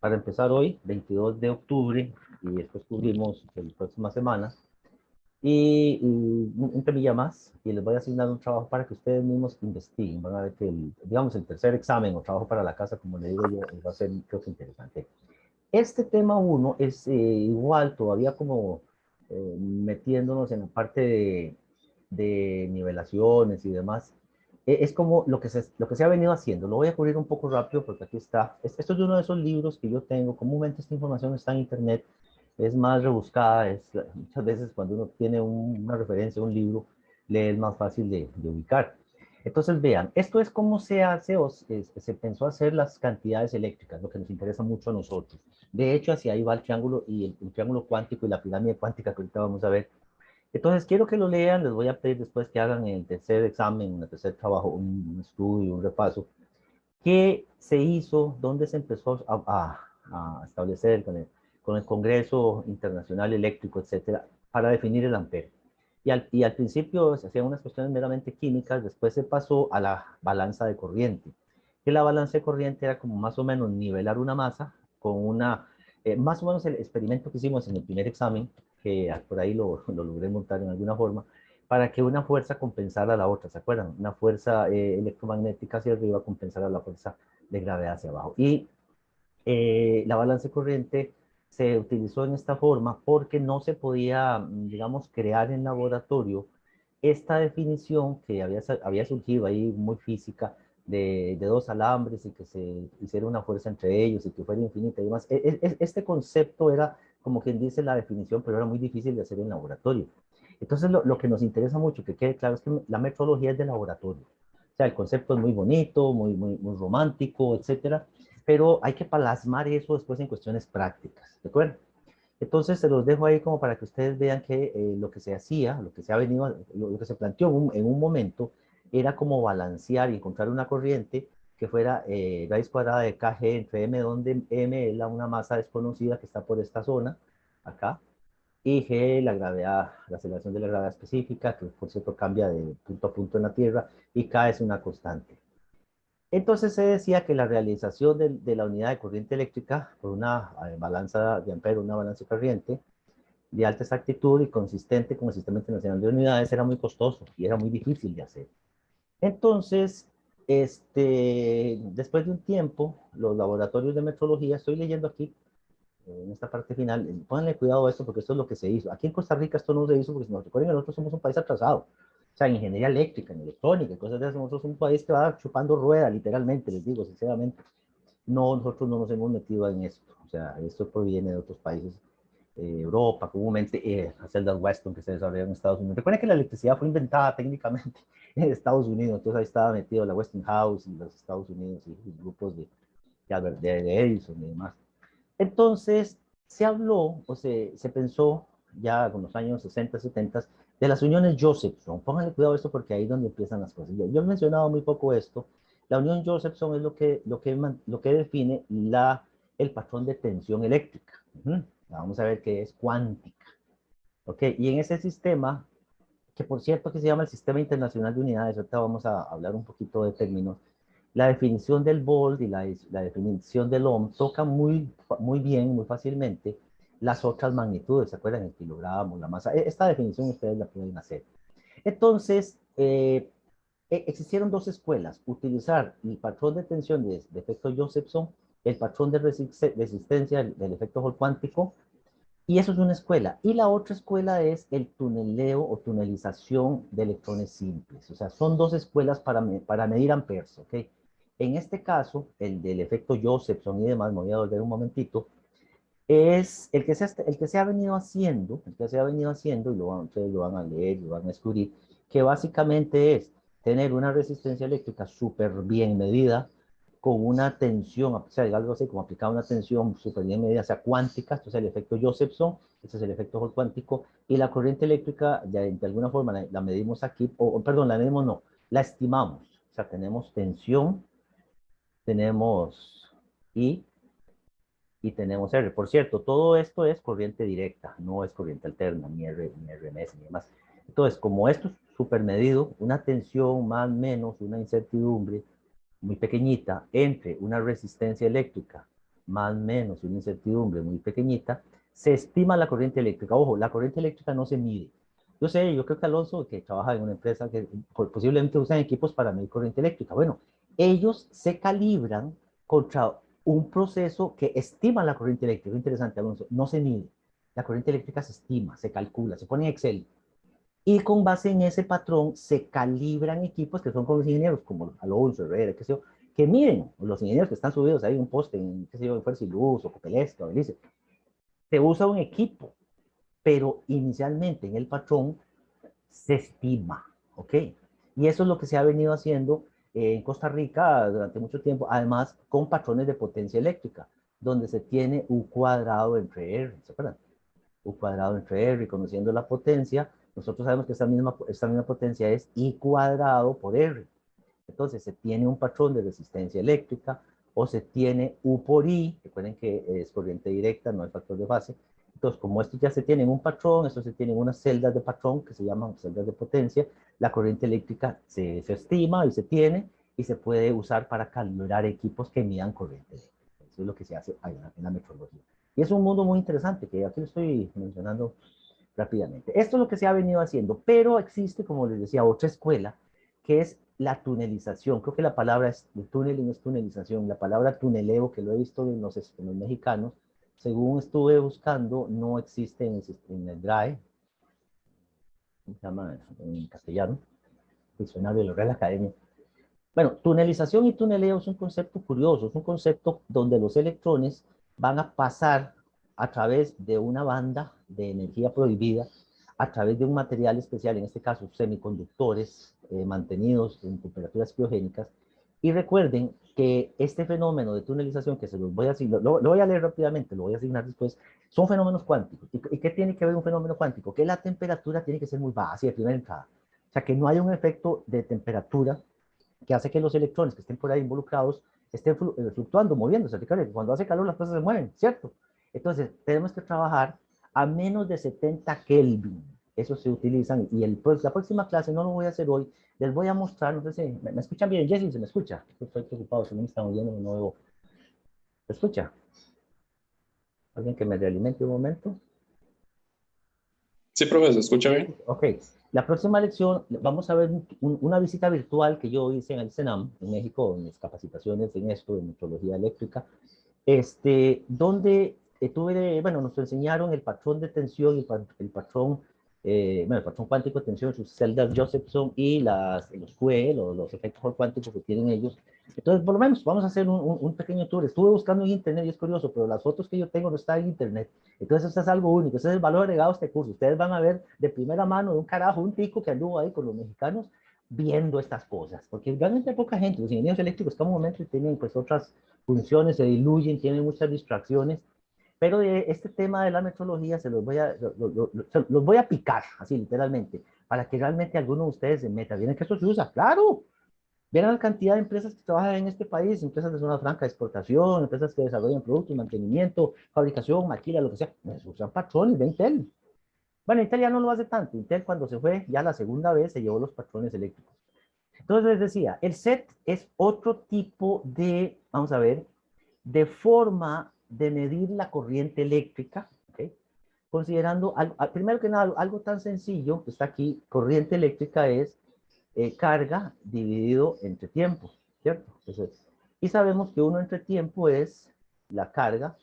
para empezar hoy, 22 de octubre, y después cubrimos las próximas semanas. Y un temilla más, y les voy a asignar un trabajo para que ustedes mismos investiguen. Van a ver que, digamos, el tercer examen o trabajo para la casa, como le digo yo, va a ser, creo que interesante. Este tema uno es igual, todavía como metiéndonos en la parte de nivelaciones y demás. Es como lo que se ha venido haciendo. Lo voy a cubrir un poco rápido porque aquí está. Esto es uno de esos libros que yo tengo. Comúnmente esta información está en internet, es más rebuscada. Muchas veces cuando uno tiene una referencia, un libro, le es más fácil de ubicar. Entonces, vean, esto es cómo se hace o se pensó hacer las cantidades eléctricas, lo que nos interesa mucho a nosotros. De hecho, hacia ahí va el triángulo y el triángulo cuántico y la pirámide cuántica que ahorita vamos a ver. Entonces, quiero que lo lean, les voy a pedir después que hagan el tercer examen, el tercer trabajo, un estudio, un repaso. ¿Qué se hizo? ¿Dónde se empezó a establecer con el Congreso Internacional Eléctrico, etcétera, para definir el ampere? Y al principio se hacían unas cuestiones meramente químicas, después se pasó a la balanza de corriente. Que la balanza de corriente era como más o menos nivelar una masa con más o menos el experimento que hicimos en el primer examen, que por ahí lo logré montar en alguna forma, para que una fuerza compensara a la otra, ¿se acuerdan? Una fuerza electromagnética hacia arriba compensara la fuerza de gravedad hacia abajo. Y la balanza de corriente se utilizó en esta forma porque no se podía, digamos, crear en laboratorio esta definición que había surgido ahí muy física de dos alambres y que se hiciera una fuerza entre ellos y que fuera infinita y demás. Este concepto era, como quien dice, la definición, pero era muy difícil de hacer en laboratorio. Entonces, lo que nos interesa mucho, que quede claro, es que la metrología es de laboratorio. O sea, el concepto es muy bonito, muy romántico, etcétera, pero hay que plasmar eso después en cuestiones prácticas, ¿de acuerdo? Entonces, se los dejo ahí como para que ustedes vean que lo que se hacía, lo que se ha venido, lo que se planteó en un momento, era como balancear y encontrar una corriente que fuera raíz cuadrada de kg entre m, donde m es una masa desconocida que está por esta zona, acá, y G, la gravedad, la aceleración de la gravedad específica, que por cierto cambia de punto a punto en la Tierra, y K es una constante. Entonces se decía que la realización de la unidad de corriente eléctrica por una balanza de ampere, una balanza de corriente de alta exactitud y consistente con el Sistema Internacional de Unidades era muy costoso y era muy difícil de hacer. Entonces, después de un tiempo, los laboratorios de metrología, estoy leyendo aquí en esta parte final, pónganle cuidado a esto porque esto es lo que se hizo. Aquí en Costa Rica esto no se hizo porque si nos recuerden, nosotros somos un país atrasado. O sea, en ingeniería eléctrica, en electrónica, cosas de eso, nosotros somos un país que va chupando rueda, literalmente, les digo sinceramente. No, nosotros no nos hemos metido en esto. O sea, esto proviene de otros países, Europa, comúnmente, celdas Weston que se desarrollaron en Estados Unidos. Recuerden que la electricidad fue inventada técnicamente en Estados Unidos, entonces ahí estaba metido la Westinghouse y los Estados Unidos y los grupos de Edison y demás. Entonces, se habló o se pensó ya con los años 60, 70 de las uniones Josephson. Pónganle cuidado a esto porque ahí es donde empiezan las cosas. Yo he mencionado muy poco esto. La unión Josephson es lo que define el patrón de tensión eléctrica. Vamos a ver qué es cuántica. ¿Ok? Y en ese sistema, que por cierto que se llama el Sistema Internacional de Unidades, ahorita vamos a hablar un poquito de términos, la definición del volt y la definición del ohm toca muy bien, muy fácilmente las otras magnitudes, ¿se acuerdan? El kilogramo, la masa. Esta definición ustedes la pueden hacer. Entonces, existieron dos escuelas, utilizar el patrón de tensión de efecto Josephson, el patrón de resistencia del efecto Hall cuántico, y eso es una escuela. Y la otra escuela es el tuneleo o tunelización de electrones simples. O sea, son dos escuelas para medir amperes, ¿ok? En este caso, el del efecto Josephson y demás, me voy a volver un momentito, es el que se ha venido haciendo, y ustedes lo van a leer, lo van a descubrir, que básicamente es tener una resistencia eléctrica súper bien medida, con una tensión, o sea, algo así como aplicar una tensión súper bien medida, o sea, cuántica, esto es el efecto Josephson, este es el efecto Hall cuántico, y la corriente eléctrica, de alguna forma la medimos aquí, perdón, la medimos no, la estimamos, o sea, tenemos tensión, tenemos I, y tenemos R. Por cierto, todo esto es corriente directa, no es corriente alterna, ni RMS, ni demás. Entonces, como esto es súper medido, una tensión más o menos, una incertidumbre muy pequeñita entre una resistencia eléctrica más o menos una incertidumbre muy pequeñita, se estima la corriente eléctrica. Ojo, la corriente eléctrica no se mide. Yo sé, yo creo que Alonso, que trabaja en una empresa que posiblemente usan equipos para medir corriente eléctrica. Bueno, ellos se calibran contra un proceso que estima la corriente eléctrica. Interesante, Alonso, no se mide. La corriente eléctrica se estima, se calcula, se pone en Excel. Y con base en ese patrón se calibran equipos que son con los ingenieros, como Alonso, Herrera, qué sé yo, que miden, los ingenieros que están subidos ahí en un poste, en, qué sé yo, en Fuerza y Luz, o Copelesca, o Belice. Se usa un equipo, pero inicialmente en el patrón se estima, ¿ok? Y eso es lo que se ha venido haciendo en Costa Rica durante mucho tiempo, además con patrones de potencia eléctrica, donde se tiene U cuadrado entre R, ¿se acuerdan? U cuadrado entre R, conociendo la potencia, nosotros sabemos que esta misma potencia es I cuadrado por R. Entonces se tiene un patrón de resistencia eléctrica o se tiene U por I, recuerden que es corriente directa, no hay factor de fase. Entonces, como esto ya se tiene en un patrón, esto se tiene en unas celdas de patrón que se llaman celdas de potencia, la corriente eléctrica se estima y se tiene y se puede usar para calibrar equipos que midan corriente eléctrica. Eso es lo que se hace en la metrología. Y es un mundo muy interesante que aquí lo estoy mencionando rápidamente. Esto es lo que se ha venido haciendo, pero existe, como les decía, otra escuela que es la tunelización. Creo que la palabra es, el tunneling es tunelización. La palabra tuneleo, que lo he visto en los mexicanos, según estuve buscando, no existe en el DRAE, se llama en castellano, diccionario de la Real Academia. Bueno, tunelización y tuneleo es un concepto curioso, es un concepto donde los electrones van a pasar a través de una banda de energía prohibida, a través de un material especial, en este caso semiconductores mantenidos en temperaturas criogénicas. Y recuerden que este fenómeno de tunelización, que se los voy a asignar, lo voy a leer rápidamente, lo voy a asignar después, son fenómenos cuánticos. ¿Y qué tiene que ver un fenómeno cuántico? Que la temperatura tiene que ser muy baja, así de primera entrada. O sea, que no hay un efecto de temperatura que hace que los electrones que estén por ahí involucrados estén fluctuando, moviéndose. Recuerden, cuando hace calor las cosas se mueven, ¿cierto? Entonces, tenemos que trabajar a menos de 70 Kelvin. Eso se utilizan. Y la próxima clase, no lo voy a hacer hoy, les voy a mostrar, no sé si me escuchan bien, Jessy, ¿se me escucha? Estoy preocupado, si no me están oyendo, no veo. ¿Se escucha? ¿Alguien que me realimente un momento? Sí, profe, ¿se escucha bien? Ok, la próxima lección vamos a ver una visita virtual que yo hice en el CENAM, en México, en mis capacitaciones en esto, de metrología eléctrica, donde tuve, bueno, nos enseñaron el patrón de tensión y el patrón, bueno, el patrón cuántico de tensión, sus celdas Josephson y los QE, los efectos cuánticos que tienen ellos. Entonces, por lo menos, vamos a hacer un pequeño tour. Estuve buscando en internet y es curioso, pero las fotos que yo tengo no están en internet. Entonces, eso es algo único. Ese es el valor agregado a este curso. Ustedes van a ver de primera mano de un carajo, un tico que anduvo ahí con los mexicanos viendo estas cosas, porque realmente hay poca gente. Los ingenieros eléctricos, cada momento tienen pues otras funciones, se diluyen, tienen muchas distracciones, pero de este tema de la metrología se los voy a picar, así literalmente, para que realmente alguno de ustedes se meta. ¿Vienen que eso se usa? Claro. Vean la cantidad de empresas que trabajan en este país, empresas de zona franca de exportación, empresas que desarrollan productos, mantenimiento, fabricación, maquila, lo que sea. Pues usan patrones de Intel. Bueno, Intel ya no lo hace tanto. Intel cuando se fue, ya la segunda vez se llevó los patrones eléctricos. Entonces les decía, el SET es otro tipo de, vamos a ver, de forma de medir la corriente eléctrica, ¿okay? Considerando, primero que nada, algo tan sencillo que está aquí, corriente eléctrica es carga dividido entre tiempo, ¿cierto? Entonces, y sabemos que uno entre tiempo es la carga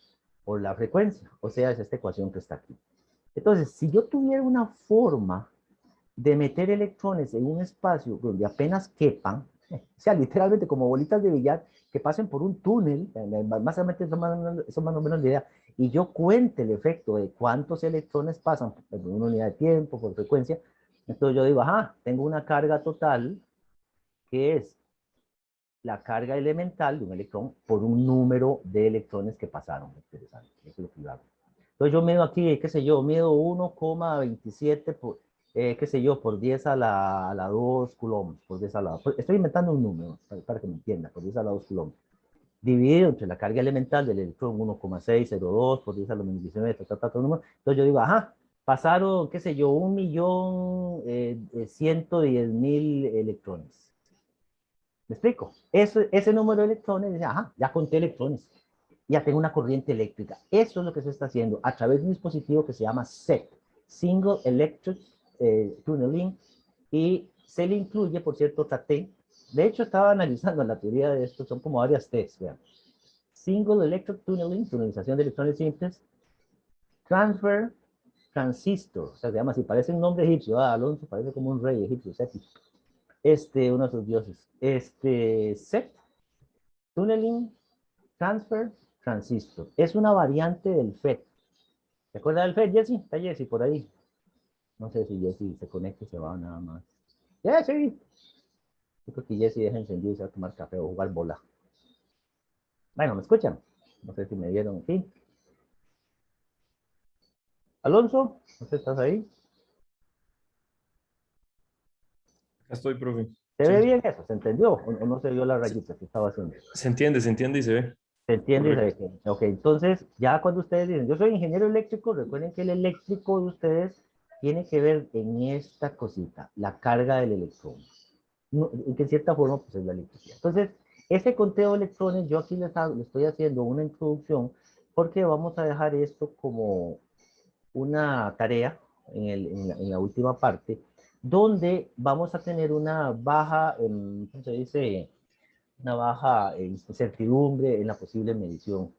por la frecuencia, o sea, es esta ecuación que está aquí. Entonces, si yo tuviera una forma de meter electrones en un espacio donde apenas quepan, o sea, literalmente como bolitas de billar que pasen por un túnel, más o menos, eso más o menos la idea, y yo cuente el efecto de cuántos electrones pasan por una unidad de tiempo, por frecuencia, entonces yo digo, ajá, tengo una carga total que es la carga elemental de un electrón por un número de electrones que pasaron. Interesante, eso es lo que yo hago. Entonces yo mido aquí, qué sé yo, mido 1,27 por, qué sé yo, por 10 a la 2 coulombs, por 10 a la, estoy inventando un número para que me entienda, por 10 a la 2 coulombs. Dividido entre la carga elemental del electrón 1,602 por 10 a la menos 19, número. Entonces yo digo, ajá, pasaron, qué sé yo, 1.110.000 electrones. ¿Me explico? Ese número de electrones, dice, ajá, ya conté electrones. ya tengo una corriente eléctrica. Eso es lo que se está haciendo a través de un dispositivo que se llama SET, Single Electric Tunneling, y se le incluye, por cierto, otra T. De hecho, estaba analizando la teoría de esto, son como varias T's, vean. Single Electric Tunneling, tunelización de electrones simples, Transfer Transistor, o sea, se llama así, parece un nombre egipcio, Alonso parece como un rey egipcio, Seti, uno de sus dioses. SET, Tunneling, Transfer, Transistor. Es una variante del FET. ¿Se acuerda del FET, Jesse? Está Jesse por ahí. No sé si Jesse se conecta y se va nada más. Jesse. Yo creo que Jesse deja encendido y se va a tomar café o jugar bola. Bueno, ¿me escuchan? No sé si me dieron, en fin. Alonso, ¿no sé, estás ahí? Acá estoy, profe. ¿Se ve Sí, bien eso? ¿Se entendió? ¿O no se vio la rayita que estaba haciendo? se entiende y se ve. ¿Se entiende? Correcto. Ok, entonces, ya cuando ustedes dicen, yo soy ingeniero eléctrico, recuerden que el eléctrico de ustedes tiene que ver en esta cosita, la carga del electrón. No, y que en cierta forma, pues es la electricidad. Entonces, ese conteo de electrones, yo aquí les estoy haciendo una introducción porque vamos a dejar esto como una tarea en la última parte, donde vamos a tener una baja, ¿cómo se dice? Una baja incertidumbre en la posible medición.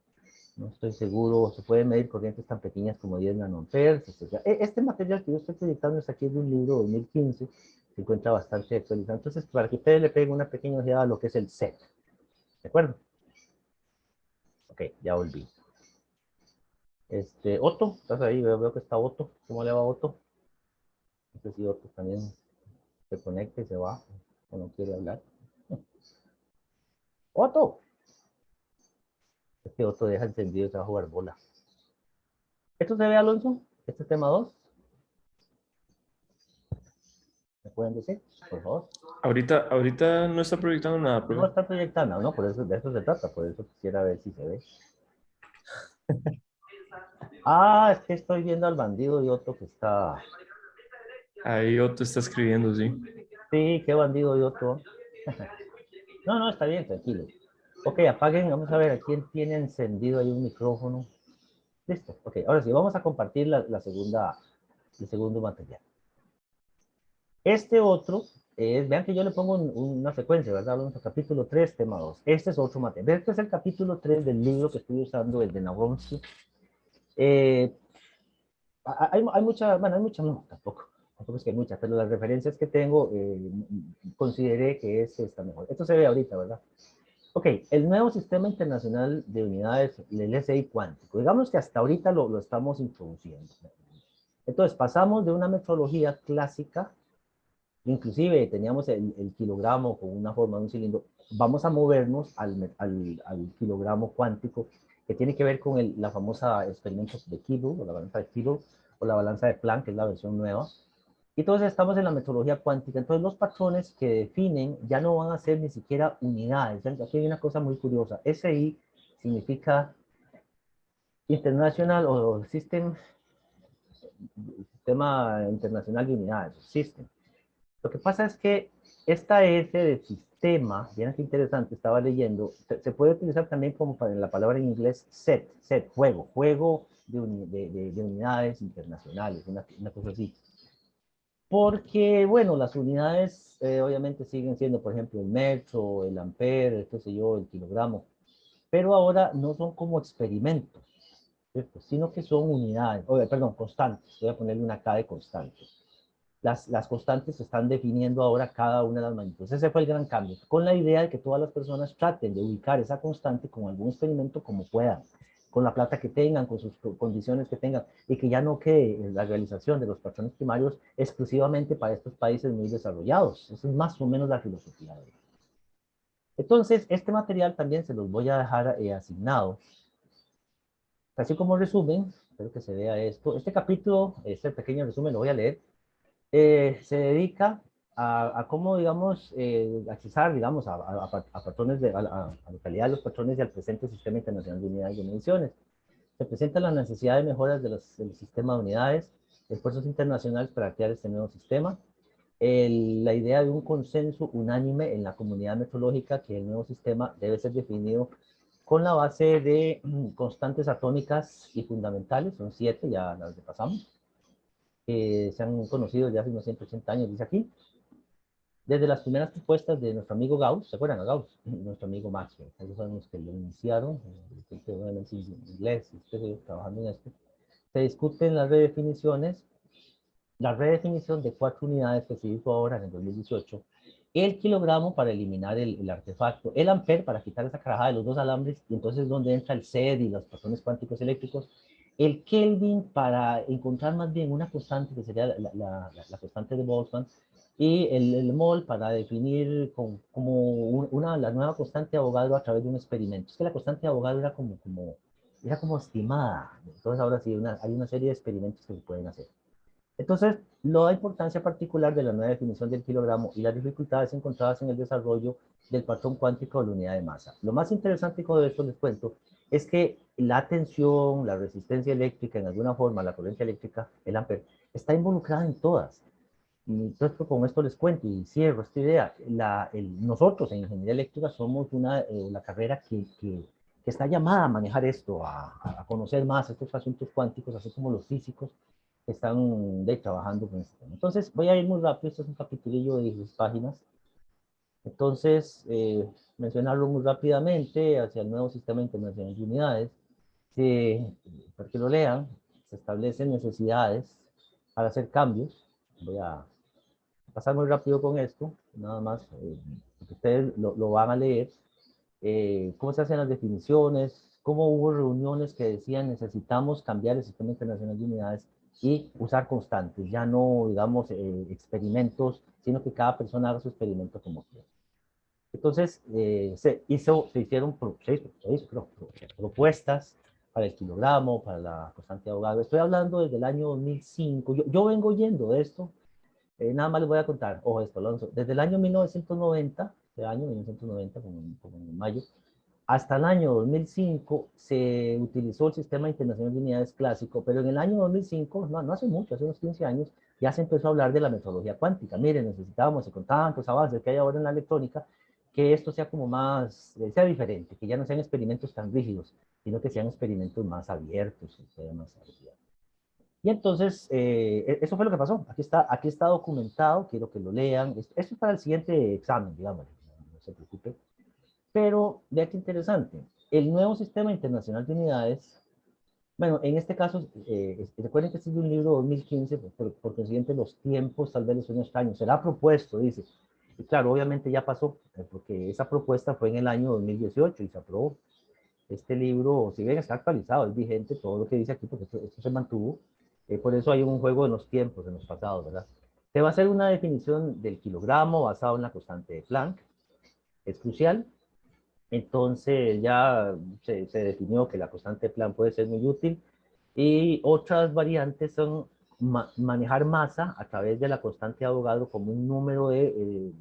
No estoy seguro, se pueden medir corrientes tan pequeñas como 10 nanoamperes, etc. Este material que yo estoy proyectando es aquí de un libro de 2015, se encuentra bastante actualizado. Entonces, para que ustedes le peguen una pequeña ojeada a lo que es el SET. ¿De acuerdo? Ok, ya volví. Otto, ¿estás ahí? Veo que está Otto. ¿Cómo le va a Otto? No sé si Otto también se conecta y se va o no quiere hablar. Otto. Es que Otto deja encendido y se va a jugar bola. ¿Esto se ve, Alonso? ¿Este es tema 2? ¿Me pueden decir? Por favor. Ahorita no está proyectando nada, No profe. está proyectando, ¿no? Por eso, de eso se trata, por eso quisiera ver si se ve. Ah, es que estoy viendo al bandido y otro que está. Ahí Otto está escribiendo, sí. Sí, qué bandido y otro. No, no, está bien, tranquilo. Ok, apaguen, vamos a ver a quién tiene encendido ahí un micrófono. Listo, ok, ahora sí, vamos a compartir la segunda, el segundo material. Este otro es, vean que yo le pongo una secuencia, ¿verdad? Hablamos del capítulo 3, tema 2. Este es otro material. Este es el capítulo 3 del libro que estoy usando, el de Navronsky. Eh, hay mucha, bueno, hay mucha, no, tampoco es que hay muchas, pero las referencias que tengo, consideré que está mejor. Esto se ve ahorita, ¿verdad? Ok, el nuevo sistema internacional de unidades, el SI cuántico. Digamos que hasta ahorita lo estamos introduciendo. Entonces, pasamos de una metrología clásica, inclusive teníamos el kilogramo con una forma de un cilindro, vamos a movernos al kilogramo cuántico, que tiene que ver con la famosa experimento de Kilo, o la balanza de Kilo, o la balanza de Planck, que es la versión nueva. Y entonces estamos en la metodología cuántica. Entonces los patrones que definen ya no van a ser ni siquiera unidades. Aquí hay una cosa muy curiosa. SI significa internacional o sistema internacional de unidades, system. Lo que pasa es que esta S de sistema, bien que interesante, estaba leyendo, se puede utilizar también como para la palabra en inglés set, juego de unidades internacionales, una cosa así. Porque, bueno, las unidades obviamente siguen siendo, por ejemplo, el metro, el ampere, qué sé yo, el kilogramo, pero ahora no son como experimentos, ¿cierto? Sino que son unidades, perdón, constantes. Voy a ponerle una K de constantes. Las constantes se están definiendo ahora cada una de las magnitudes. Ese fue el gran cambio, con la idea de que todas las personas traten de ubicar esa constante con algún experimento como puedan, con la plata que tengan, con sus condiciones que tengan, y que ya no quede la realización de los patrones primarios exclusivamente para estos países muy desarrollados. Esa es más o menos la filosofía de él. Entonces, este material también se los voy a dejar asignado. Así como resumen, espero que se vea esto. Este capítulo, este pequeño resumen, lo voy a leer. Se dedica a cómo, digamos, accesar, digamos, a patrones, a la calidad de los patrones y al presente Sistema Internacional de Unidades de Mediciones. Se presenta la necesidad de mejoras del sistema de unidades, esfuerzos internacionales para crear este nuevo sistema, la idea de un consenso unánime en la comunidad metrológica que el nuevo sistema debe ser definido con la base de constantes atómicas y fundamentales, son 7, ya las repasamos, que se han conocido ya hace unos 180 años, dice aquí, desde las primeras propuestas de nuestro amigo Gauss, ¿se acuerdan a Gauss? Nuestro amigo Maxwell, esos son los que lo iniciaron, obviamente inglés, trabajando en esto. Se discuten las redefiniciones, la redefinición de 4 unidades que se hizo ahora en el 2018, el kilogramo para eliminar el artefacto, el ampere para quitar esa carajada de los dos alambres, y entonces donde entra el Z y los patrones cuánticos eléctricos, el Kelvin para encontrar más bien una constante que sería la constante de Boltzmann, y el mol para definir como la nueva constante de Avogadro a través de un experimento. Es que la constante de Avogadro era como estimada, entonces ahora sí hay una serie de experimentos que se pueden hacer. Entonces, la importancia particular de la nueva definición del kilogramo y las dificultades encontradas en el desarrollo del patrón cuántico de la unidad de masa. Lo más interesante de esto, les cuento, es que la tensión, la resistencia eléctrica, en alguna forma, la corriente eléctrica, el ampere, está involucrada en todas. Y entonces, con esto les cuento y cierro esta idea. Nosotros en ingeniería eléctrica somos la carrera que está llamada a manejar esto, a conocer más estos asuntos cuánticos, así como los físicos que están trabajando con este tema. Entonces, voy a ir muy rápido, este es un capitulillo de 10 páginas. Entonces, mencionarlo muy rápidamente hacia el nuevo sistema internacional de unidades. Para que lo lean, se establecen necesidades para hacer cambios. Voy a pasar muy rápido con esto, nada más, porque ustedes lo van a leer. Cómo se hacen las definiciones, cómo hubo reuniones que decían necesitamos cambiar el sistema internacional de unidades y usar constantes, ya no, digamos, experimentos, sino que cada persona haga su experimento como quiera. Entonces, se hicieron propuestas para el kilogramo, para la constante de Avogadro. Estoy hablando desde el año 2005. Yo vengo oyendo de esto. Nada más les voy a contar, ojo esto, Alonso, desde el año 1990, este año 1990, como en mayo, hasta el año 2005 se utilizó el sistema internacional de unidades clásico, pero en el año 2005, no hace mucho, hace unos 15 años, ya se empezó a hablar de la metodología cuántica. Miren, necesitábamos, con tantos avances que hay ahora en la electrónica, que esto sea como más, sea diferente, que ya no sean experimentos tan rígidos, sino que sean experimentos más abiertos, más abiertos. Y entonces, eso fue lo que pasó. Aquí está documentado, quiero que lo lean. Esto es para el siguiente examen, digamos, no se preocupe. Pero vea qué interesante. El nuevo sistema internacional de unidades, bueno, en este caso, recuerden que este es de un libro de 2015, por consiguiente los tiempos tal vez les son extraños. Será propuesto, dice. Y claro, obviamente ya pasó, porque esa propuesta fue en el año 2018 y se aprobó. Este libro, si bien está actualizado, es vigente todo lo que dice aquí, porque esto se mantuvo. Por eso hay un juego de los tiempos, en los pasados, ¿verdad? Se va a hacer una definición del kilogramo basado en la constante de Planck. Es crucial. Entonces ya se definió que la constante de Planck puede ser muy útil. Y otras variantes son manejar masa a través de la constante de Avogadro como un número de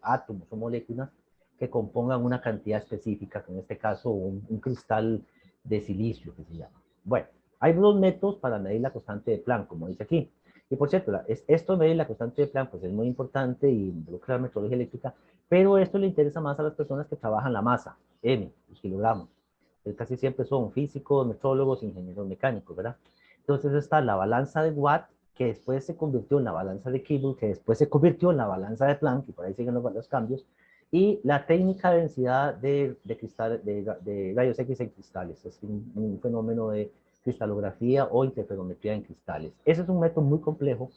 átomos o moléculas que compongan una cantidad específica, en este caso un cristal de silicio que se llama. Bueno, hay dos métodos para medir la constante de Planck, como dice aquí. Y por cierto, esto de medir la constante de Planck pues es muy importante y involucra la metodología eléctrica, pero esto le interesa más a las personas que trabajan la masa, M, los kilogramos. Casi siempre son físicos, metrólogos, ingenieros mecánicos, ¿verdad? Entonces está la balanza de Watt, que después se convirtió en la balanza de Kibble, que después se convirtió en la balanza de Planck, y por ahí siguen los cambios, y la técnica de densidad de rayos X en cristales. Es un fenómeno de cristalografía o interferometría en cristales. Ese es un método muy complejo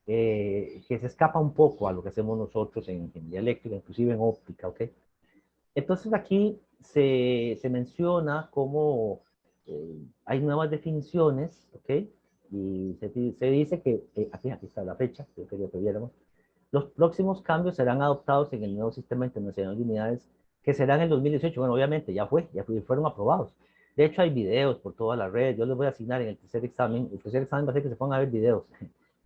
que se escapa un poco a lo que hacemos nosotros en ingeniería eléctrica, inclusive en óptica, ¿ok? Entonces aquí se menciona cómo hay nuevas definiciones, ¿ok? Y se dice que, aquí está la fecha, yo quería que viéramos, los próximos cambios serán adoptados en el nuevo sistema internacional de unidades que será en el 2018. Bueno, obviamente fueron aprobados. De hecho, hay videos por toda la red. Yo les voy a asignar en el tercer examen. El tercer examen va a ser que se pongan a ver videos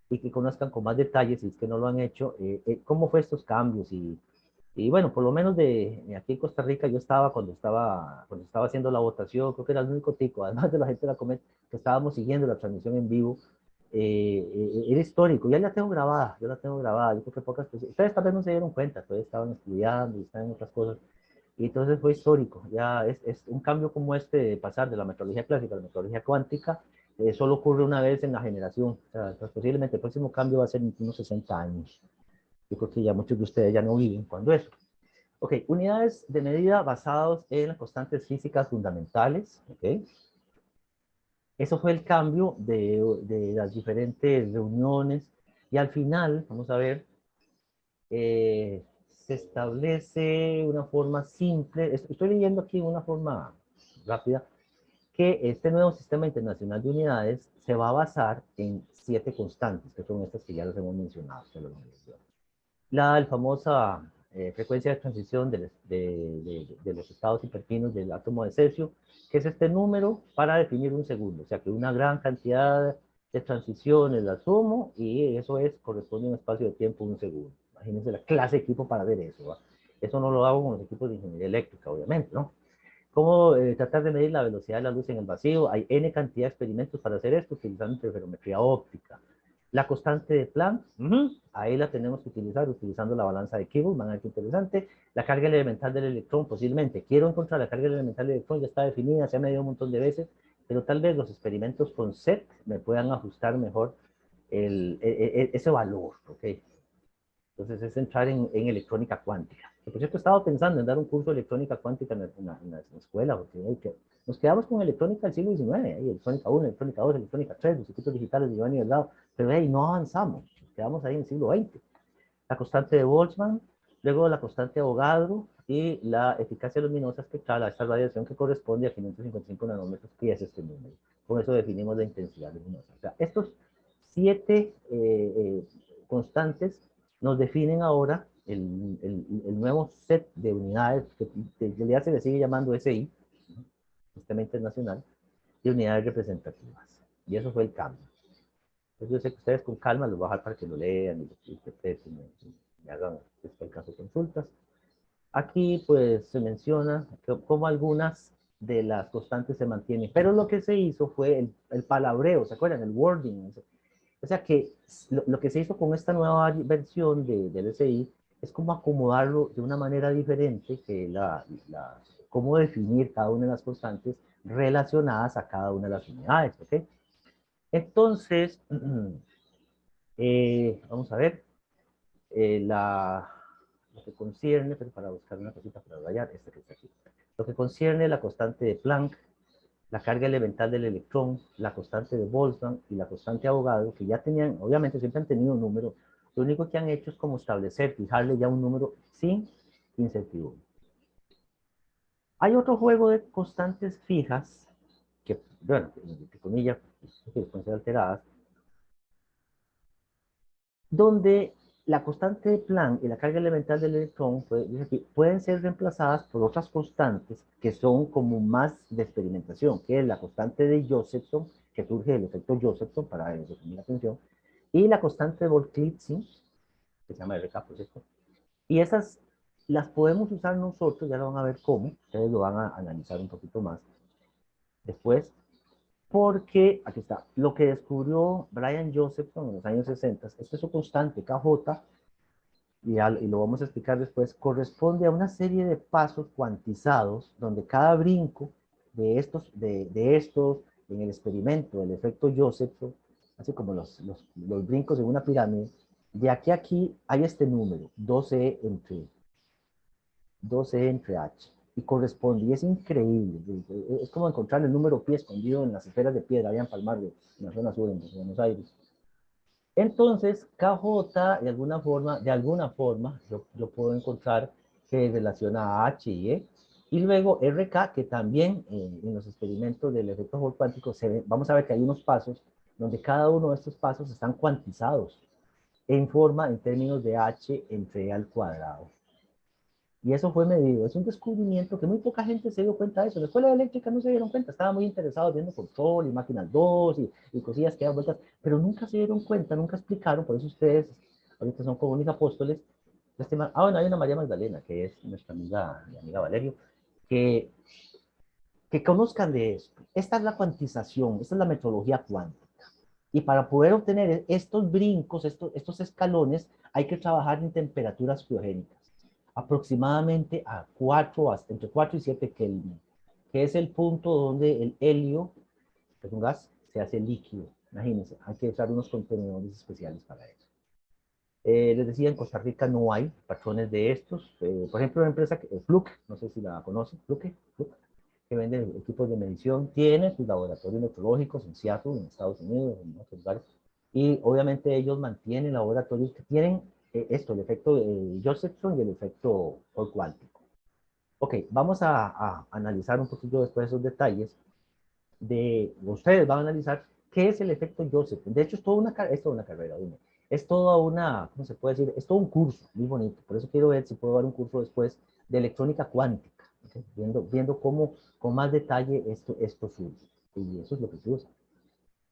y que conozcan con más detalles, si es que no lo han hecho, cómo fue estos cambios y bueno, por lo menos aquí en Costa Rica yo estaba cuando estaba haciendo la votación, creo que era el único tico, además de la gente de la Comet, que estábamos siguiendo la transmisión en vivo. Era histórico, ya la tengo grabada, yo creo que pocas personas, ustedes tal vez no se dieron cuenta, todavía estaban estudiando y estaban en otras cosas, Y entonces fue histórico. Ya es un cambio como este de pasar de la metrología clásica a la metrología cuántica, solo ocurre una vez en la generación. O sea, pues posiblemente el próximo cambio va a ser en unos 60 años. Yo creo que ya muchos de ustedes ya no viven cuando eso. Ok, unidades de medida basados en las constantes físicas fundamentales. Ok. Eso fue el cambio de las diferentes reuniones. Y al final, vamos a ver, se establece una forma simple. Estoy leyendo aquí una forma rápida, que este nuevo sistema internacional de unidades se va a basar en 7 constantes, que son estas que ya les hemos mencionado. La famosa frecuencia de transición de los estados hiperfinos del átomo de cesio, que es este número para definir un segundo. O sea que una gran cantidad de transiciones la sumo y eso corresponde a un espacio de tiempo de un segundo. Imagínense la clase de equipo para ver eso. ¿Va? Eso no lo hago con los equipos de ingeniería eléctrica, obviamente, ¿no? ¿Cómo tratar de medir la velocidad de la luz en el vacío? Hay N cantidad de experimentos para hacer esto utilizando interferometría óptica. La constante de Planck, ahí la tenemos que utilizar utilizando la balanza de Kibble, van a ver qué interesante. La carga elemental del electrón, posiblemente. Quiero encontrar la carga elemental del electrón, ya está definida, se ha medido un montón de veces, pero tal vez los experimentos con SET me puedan ajustar mejor ese valor, ¿ok? Entonces es entrar en electrónica cuántica. Por cierto, he estado pensando en dar un curso de electrónica cuántica en la escuela, porque nos quedamos con electrónica del siglo XIX, electrónica 1, electrónica 2, electrónica 3, los circuitos digitales de Giovanni Delgado, pero no avanzamos, nos quedamos ahí en el siglo XX. La constante de Boltzmann, luego la constante de Avogadro y la eficacia luminosa espectral a esta radiación que corresponde a 555 nanómetros, que es este número. Con eso definimos la intensidad luminosa. O sea, estos 7 constantes nos definen ahora el nuevo set de unidades que en realidad se le sigue llamando SI, Sistema Internacional, de unidades representativas. Y eso fue el cambio. Entonces yo sé que ustedes con calma los voy a dejar para que lo lean y lo interpreten y hagan, si es el caso, consultas. Aquí pues se menciona cómo algunas de las constantes se mantienen, pero lo que se hizo fue el palabreo, ¿se acuerdan? El wording. O sea que lo que se hizo con esta nueva versión del SI es como acomodarlo de una manera diferente que cómo definir cada una de las constantes relacionadas a cada una de las unidades, ¿ok? Entonces, vamos a ver, lo que concierne, pero para buscar una cosita para rayar, esta que está aquí. Lo que concierne la constante de Planck, la carga elemental del electrón, la constante de Boltzmann y la constante de Avogadro, que ya tenían, obviamente siempre han tenido un número, lo único que han hecho es como establecer, fijarle ya un número sin incertidumbre. Hay otro juego de constantes fijas, que, bueno, entre comillas, que pueden ser alteradas, donde la constante de Planck y la carga elemental del electrón pueden ser reemplazadas por otras constantes que son como más de experimentación, que es la constante de Josephson, que surge del efecto Josephson para definir la tensión, y la constante de Volklitsyn, que se llama RK, por cierto. Y esas las podemos usar nosotros, ya lo van a ver cómo, ustedes lo van a analizar un poquito más después, porque, aquí está, lo que descubrió Brian Josephson en los años 60, esta es su constante, KJ, y lo vamos a explicar después, corresponde a una serie de pasos cuantizados, donde cada brinco de estos en el experimento, el efecto Josephson, así como los brincos en una pirámide, de aquí a aquí hay este número, 12 entre H, y corresponde, y es increíble, es como encontrar el número pi escondido en las esferas de piedra, allá en Palmar, en la zona sur, en Buenos Aires. Entonces, KJ, de alguna forma, yo puedo encontrar que relaciona a H y E, y luego RK, que también en los experimentos del efecto Hall cuántico, vamos a ver que hay unos pasos donde cada uno de estos pasos están cuantizados en forma, en términos de H entre E al cuadrado. Y eso fue medido. Es un descubrimiento que muy poca gente se dio cuenta de eso. En la escuela eléctrica no se dieron cuenta. Estaban muy interesados viendo control y máquinas 2 y cosillas que dan vueltas, pero nunca se dieron cuenta, nunca explicaron. Por eso ustedes ahorita son como mis apóstoles. Bueno, hay una María Magdalena, que es nuestra amiga, mi amiga Valerio, que, que conozcan de esto. Esta es la cuantización, esta es la metodología cuántica. Y para poder obtener estos brincos, estos escalones, hay que trabajar en temperaturas criogénicas. aproximadamente a 4, hasta entre 4 y 7 Kelvin, que es el punto donde el helio, que es un gas, se hace líquido. Imagínense, hay que usar unos contenedores especiales para eso. Les decía, en Costa Rica no hay patrones de estos. Por ejemplo, una empresa, Fluke, no sé si la conocen, Fluke, que vende equipos de medición, tiene sus laboratorios meteorológicos en Seattle, en Estados Unidos, en otros lugares. Y obviamente ellos mantienen laboratorios que tienen esto, el efecto Josephson y el efecto Hall cuántico. Ok, vamos a analizar un poquito después esos detalles. Ustedes van a analizar qué es el efecto Josephson. De hecho, es toda una carrera, es toda una, ¿cómo se puede decir? Es todo un curso muy bonito. Por eso quiero ver si puedo dar un curso después de electrónica cuántica, ¿okay? Viendo cómo con más detalle esto surge. Y eso es lo que se usa.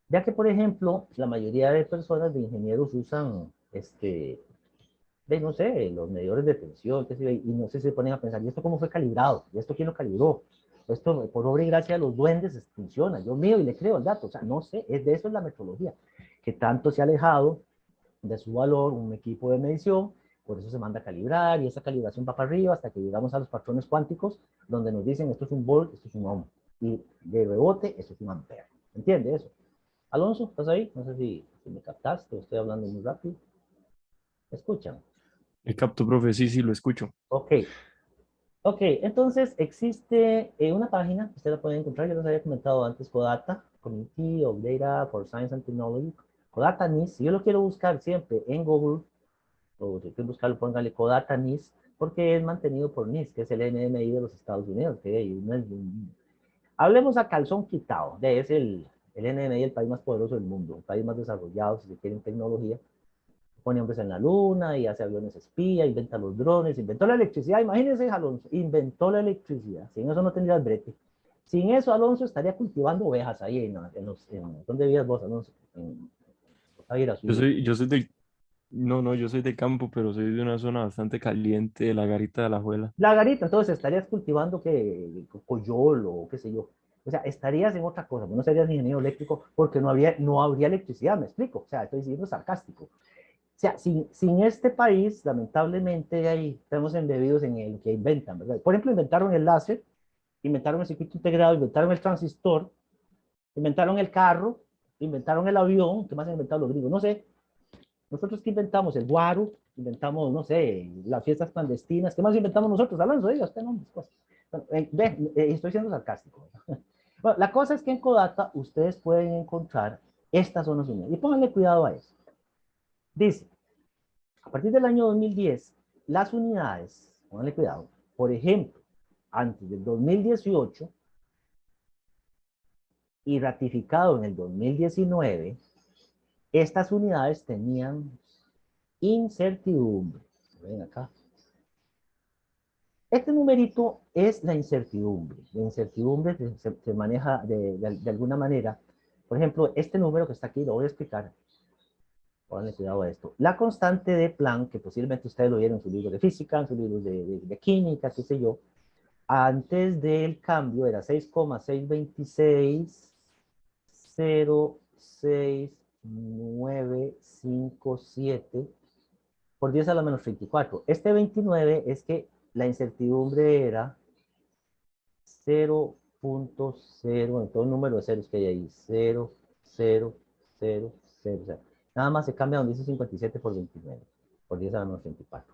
Ya que, por ejemplo, la mayoría de personas, de ingenieros, usan no sé, los medidores de tensión, qué sé yo, y no sé si se ponen a pensar, ¿y esto cómo fue calibrado? ¿Y esto quién lo calibró? Esto, por obra y gracia de los duendes, funciona. Yo mío y le creo el dato. O sea, no sé, de eso es la metrología, que tanto se ha alejado de su valor un equipo de medición, por eso se manda a calibrar, y esa calibración va para arriba hasta que llegamos a los patrones cuánticos, donde nos dicen esto es un volt, esto es un ohm, y de rebote, esto es un ampere. ¿Entiende eso? Alonso, ¿estás ahí? No sé si me captaste o estoy hablando muy rápido. ¿Me escuchan? El capto, profe, sí, sí, lo escucho. Ok, ok, entonces existe una página, usted la puede encontrar, yo les había comentado antes, Codata, Committee of Data for Science and Technology, Codata NIS, si yo lo quiero buscar siempre en Google, o si quieren buscarlo, póngale Codata NIS, porque es mantenido por NIS, que es el NMI de los Estados Unidos, que no es, hablemos a calzón quitado, es el NMI, el país más poderoso del mundo, el país más desarrollado, si se quiere, en tecnología, pone hombres en la luna y hace aviones espía, inventa los drones, inventó la electricidad. Imagínense, Alonso, inventó la electricidad. Sin eso no tendría el brete. Sin eso, Alonso estaría cultivando ovejas ahí ¿dónde vivías vos, Alonso? En Javier Azul. Yo soy del, no, no, yo soy de campo, pero soy de una zona bastante caliente, de la Garita de la Juela. La garita, entonces estarías cultivando que coyol o qué sé yo. O sea, estarías en otra cosa, no serías ingeniero eléctrico porque no habría electricidad, me explico. O sea, estoy siendo sarcástico. O sea, sin este país, lamentablemente, ahí estamos embebidos en el que inventan, ¿verdad? Por ejemplo, inventaron el láser, inventaron el circuito integrado, inventaron el transistor, inventaron el carro, inventaron el avión. ¿Qué más han inventado los gringos? No sé. Nosotros, ¿qué inventamos? El guaro, inventamos, no sé, las fiestas clandestinas. ¿Qué más inventamos nosotros? Alonso, diga usted nombres, pues. Estoy siendo sarcástico. Bueno, la cosa es que en Codata ustedes pueden encontrar estas zonas unidades. Y pónganle cuidado a eso. Dice, a partir del año 2010, las unidades, pónganle cuidado, por ejemplo, antes del 2018 y ratificado en el 2019, estas unidades tenían incertidumbre. Ven acá. Este numerito es la incertidumbre. La incertidumbre se maneja de alguna manera. Por ejemplo, este número que está aquí, lo voy a explicar. Pónganle cuidado a esto. La constante de Planck, que posiblemente ustedes lo vieron en sus libros de física, en sus libros de química, qué sé yo, antes del cambio era 6,626,06957 por 10 a la menos 34. Este 29 es que la incertidumbre era 0.0, en todo el número de ceros que hay ahí, 0, 0, 0, 0. O sea, nada más se cambia donde dice 57 por 29, por 10 a la menos 34.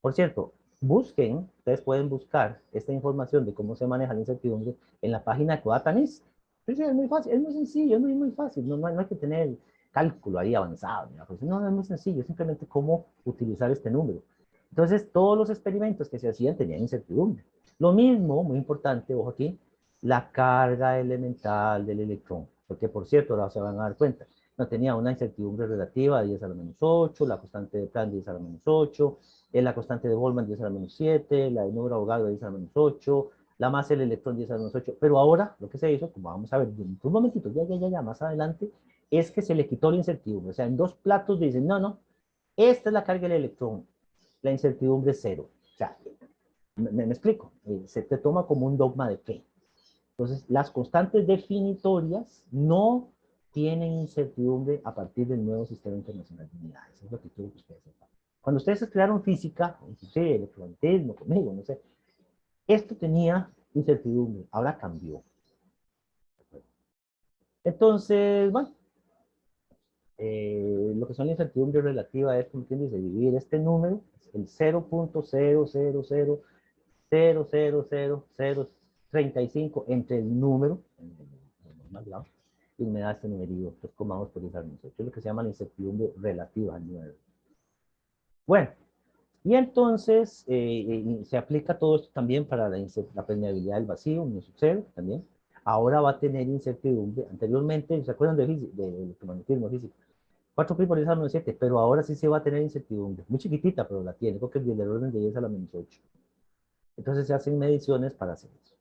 Por cierto, ustedes pueden buscar esta información de cómo se maneja la incertidumbre en la página de Codatanis. Sí, es muy fácil, es muy sencillo, es muy fácil. No hay que tener cálculo ahí avanzado. No, es muy sencillo, simplemente cómo utilizar este número. Entonces, todos los experimentos que se hacían tenían incertidumbre. Lo mismo, muy importante, ojo aquí, la carga elemental del electrón. Porque, por cierto, ahora se van a dar cuenta, no tenía una incertidumbre relativa de 10 a la menos 8, la constante de Planck 10 a la menos 8, la constante de Boltzmann 10 a la menos 7, la de número ahogado 10 a la menos 8, la masa del electrón 10 a la menos 8. Pero ahora lo que se hizo, como vamos a ver en un momentito, ya, más adelante, es que se le quitó la incertidumbre. O sea, en dos platos dicen, no, esta es la carga del electrón, la incertidumbre es cero. O sea, me explico, se te toma como un dogma de fe. Entonces, las constantes definitorias no tienen incertidumbre a partir del nuevo sistema internacional de unidades. Es lo que quiero que ustedes sepan. Cuando ustedes estudiaron física, inclusive electromagnetismo, conmigo, no sé, esto tenía incertidumbre, ahora cambió. Entonces, bueno, lo que son la incertidumbre relativa es, como quien dice, dividir este número, el 0.000000035 entre el número, más lado, y me da este numerito, 3,2 por 10 al menos 8. Es lo que se llama la incertidumbre relativa al número. Bueno, y entonces se aplica todo esto también para la permeabilidad del vacío, menos 0 también. Ahora va a tener incertidumbre. Anteriormente, ¿se acuerdan de electromagnetismo físico? 4 pi por 10 a la menos 7, pero ahora sí se va a tener incertidumbre. Muy chiquitita, pero la tiene, porque es del orden de 10 a la menos 8. Entonces se hacen mediciones para hacer eso.